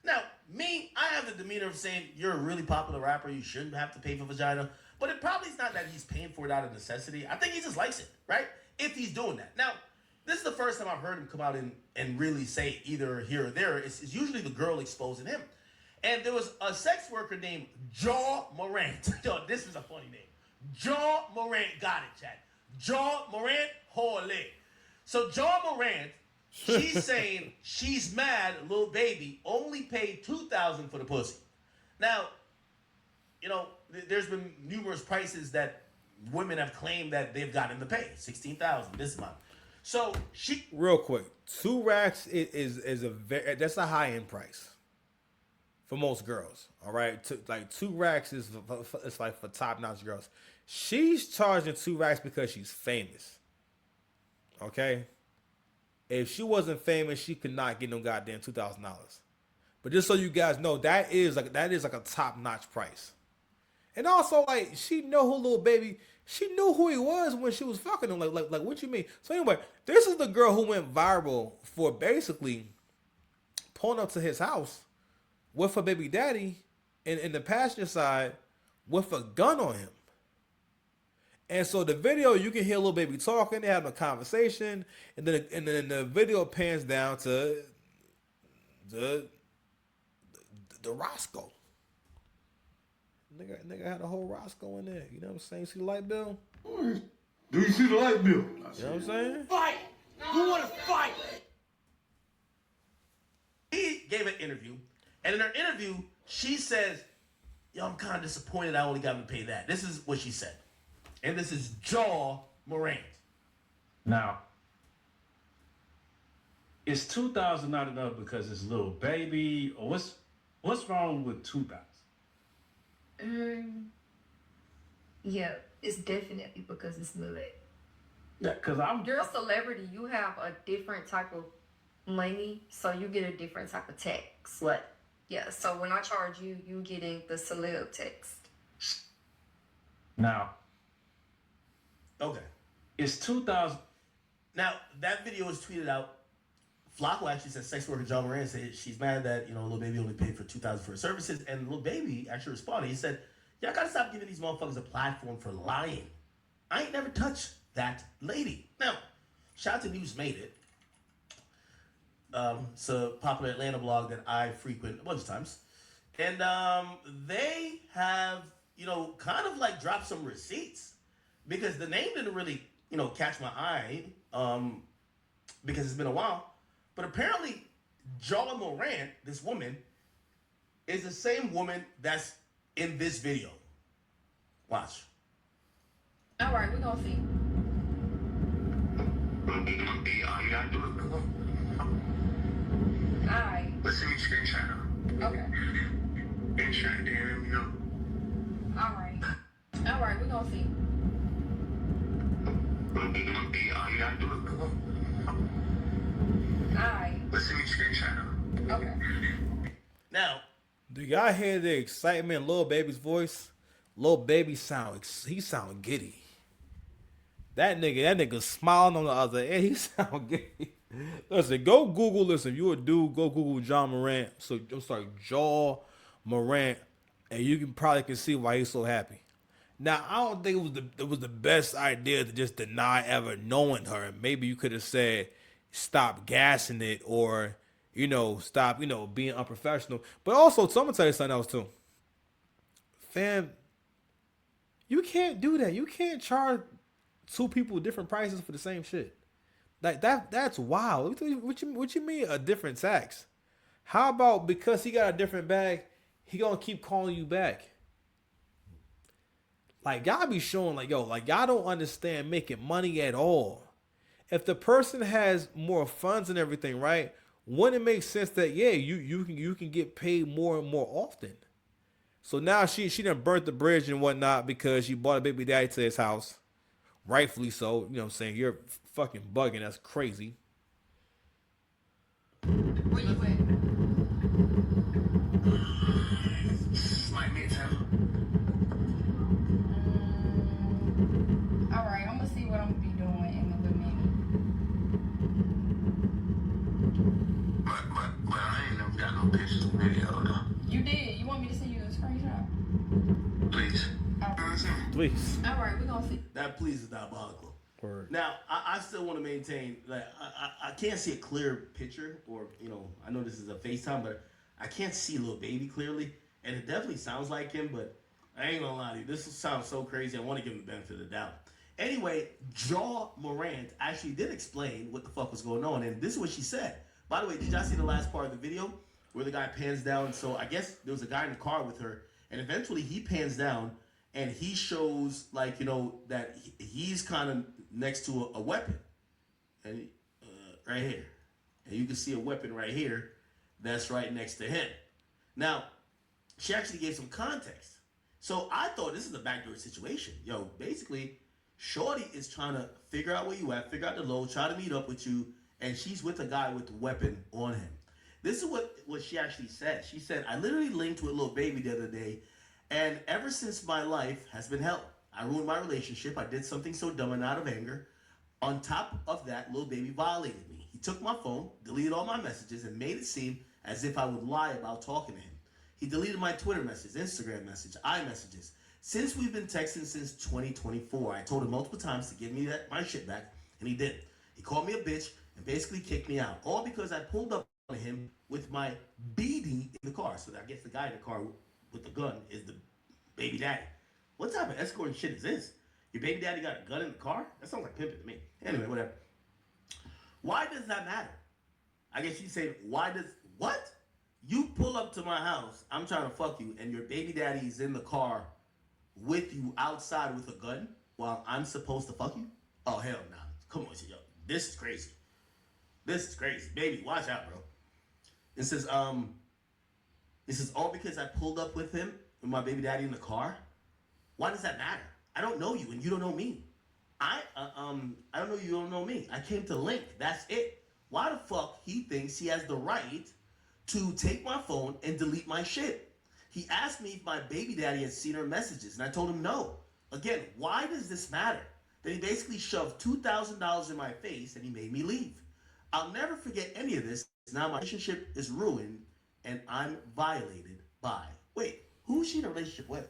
Now, me, I have the demeanor of saying you're a really popular rapper. You shouldn't have to pay for vagina. But it probably is not that he's paying for it out of necessity. I think he just likes it, right? If he's doing that. Now, this is the first time I've heard him come out and really say either here or there. It's usually the girl exposing him. And there was a sex worker named Jaw Morant. Yo, this is a funny name. Jaw Morant. Got it, Chad. Jaw Morant, holy. So Jaw Morant, she's saying she's mad Lil Baby only paid $2,000 for the pussy. Now, there's been numerous prices that women have claimed that they've gotten to pay. $16,000 this month. So she real quick, 2 racks is that's a high end price for most girls. All right, 2 racks is it's like for top notch girls. She's charging 2 racks because she's famous. Okay. If she wasn't famous, she could not get no goddamn $2,000. But just so you guys know, that is like a top notch price. And also, like, she know who Lil Baby. She knew who he was when she was fucking him. Like what you mean? So anyway, this is the girl who went viral for basically pulling up to his house with her baby daddy in the passenger side with a gun on him. And so the video, you can hear Lil Baby talking, they having a conversation, and then the video pans down to the Roscoe. Nigga had a whole Roscoe in there. You know what I'm saying? See the light bill? Do you see the light bill? You know what I'm saying? Fight! Who want to fight? He gave an interview, and in her interview, she says, yo, I'm kind of disappointed I only got to pay that. This is what she said. And this is Jaw Morant. Now, is 2,000 not enough because it's little baby, or what's wrong with 2,000? Yeah, it's definitely because it's Lil. Yeah, because You're a celebrity. You have a different type of money, so you get a different type of tax. What? Yeah, so when I charge you, you getting the celeb tax. Now, okay, it's 2,000. Now, that video was tweeted out. Flacco actually said sex worker John Moran said she's mad that, Lil Baby only paid for $2,000 for her services. And Lil Baby actually responded. He said, y'all gotta stop giving these motherfuckers a platform for lying. I ain't never touched that lady. Now, shout out to News Made It. It's a popular Atlanta blog that I frequent a bunch of times. And they have, kind of like dropped some receipts. Because the name didn't really, catch my eye. Because it's been a while. But apparently, Jaw Morant, this woman, is the same woman that's in this video. Watch. All right, we're gonna see. All right. Let's see me screenshot her. Okay. Screenshot, then let me know. All right, we're gonna see. All right. Let's see me screenshot her. Okay. Now, do y'all hear the excitement in Lil Baby's voice? Lil Baby sound giddy. That nigga smiling on the other end. He sound giddy. Listen, go Google this. If you a dude, go Google John Morant. So I'm sorry, Jaw Morant, and you can see why he's so happy. Now, I don't think it was the best idea to just deny ever knowing her. Maybe you could have said, stop gassing it, or stop being unprofessional. But also, so I'm gonna tell you something else too. Fam, you can't do that. You can't charge two people different prices for the same shit. Like that's wild. What you mean a different tax? How about because he got a different bag, he gonna keep calling you back? Like, y'all be showing y'all don't understand making money at all. If the person has more funds and everything, right? Wouldn't it make sense that you can get paid more and more often? So now she done burnt the bridge and whatnot because she bought a baby daddy to his house. Rightfully so. You know what I'm saying? You're fucking bugging. That's crazy. Where you at? Like midtown. All right, I'm gonna see what I'm gonna be doing in a little minute. But I ain't never got no pictures or video though. You did. You want me to send you the screenshot? Please. Please. All right, we're gonna see. that please is diabolical. Word. Now, I still want to maintain, I can't see a clear picture, or, I know this is a FaceTime, but I can't see Lil Baby clearly, and it definitely sounds like him, but I ain't gonna lie to you, this sounds so crazy, I want to give him the benefit of the doubt. Anyway, Jaw Morant actually did explain what the fuck was going on, and this is what she said. By the way, did y'all see the last part of the video where the guy pans down? So I guess there was a guy in the car with her, and eventually he pans down, and he shows, that he's kind of next to a weapon. And right here. And you can see a weapon right here that's right next to him. Now, she actually gave some context. So I thought this is a backdoor situation. Yo, basically, Shorty is trying to figure out where you at, figure out the load, try to meet up with you, and she's with a guy with a weapon on him. This is what she actually said. She said, I literally linked with Lil Baby the other day, and ever since my life has been hell. I ruined my relationship. I did something so dumb and out of anger. On top of that, Lil Baby violated me. He took my phone, deleted all my messages, and made it seem as if I would lie about talking to him. He deleted my Twitter message, Instagram message, iMessages, Since we've been texting since 2024, I told him multiple times to give me my shit back, and he didn't. He called me a bitch and basically kicked me out, all because I pulled up on him with my BD in the car. So I guess the guy in the car with the gun is the baby daddy. What type of escorting shit is this? Your baby daddy got a gun in the car? That sounds like pimping to me. Anyway, whatever. Why does that matter? I guess you say, what? You pull up to my house, I'm trying to fuck you, and your baby daddy's in the car with you outside with a gun while I'm supposed to fuck you? Oh, hell no. Come on, yo. This is crazy. This is crazy. Baby, watch out, bro. It says all because I pulled up with him with my baby daddy in the car? Why does that matter? I don't know you and you don't know me. I don't know you don't know me. I came to link. That's it. Why the fuck he thinks he has the right to take my phone and delete my shit? He asked me if my baby daddy had seen her messages, and I told him no. Again, why does this matter? Then he basically shoved $2,000 in my face and he made me leave. I'll never forget any of this. Now my relationship is ruined and I'm violated by. Wait, who's she in a relationship with?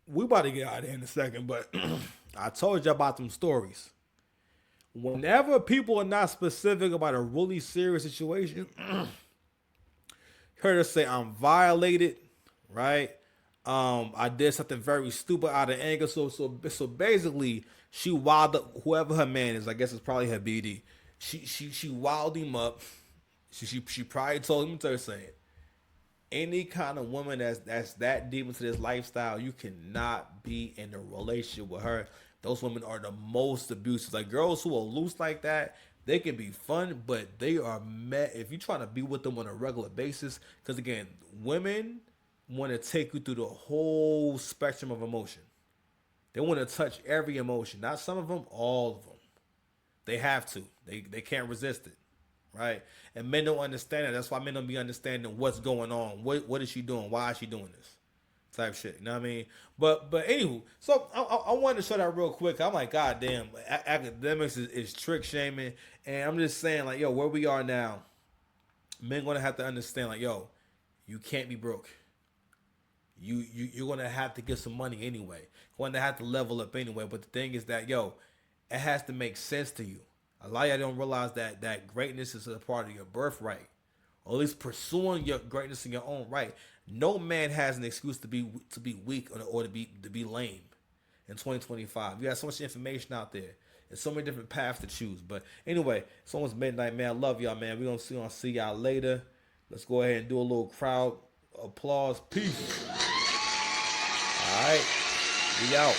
We about to get out of here in a second, but I told you about them stories. Whenever people are not specific about a really serious situation, heard her say I'm violated, right? I did something very stupid out of anger. So basically, she wilded up whoever her man is. I guess it's probably her BD. She wilded him up. She probably told him to say it. Any kind of woman that's that deep into this lifestyle, you cannot be in a relationship with her. Those women are the most abusive. Like girls who are loose like that, they can be fun, but they are met if you're trying to be with them on a regular basis. Because again, women want to take you through the whole spectrum of emotion. They want to touch every emotion. Not some of them, all of them. They have to. They can't resist it. Right? And men don't understand it. That's why men don't be understanding what's going on. What is she doing? Why is she doing this? Type shit. You know what I mean? But anywho, so I wanted to show that real quick. I'm like, God damn, academics is trick shaming. And I'm just saying, like, yo, where we are now, men gonna have to understand, like, yo, you can't be broke. You're gonna have to get some money anyway. You're gonna have to level up anyway. But the thing is that, yo, it has to make sense to you. A lot of y'all don't realize that greatness is a part of your birthright, or at least pursuing your greatness in your own right. No man has an excuse to be weak or to be lame in 2025. You got so much information out there. There's so many different paths to choose. But anyway, it's almost midnight, man. I love y'all, man. We're gonna see y'all later. Let's go ahead and do a little crowd applause. Peace. All right, we out.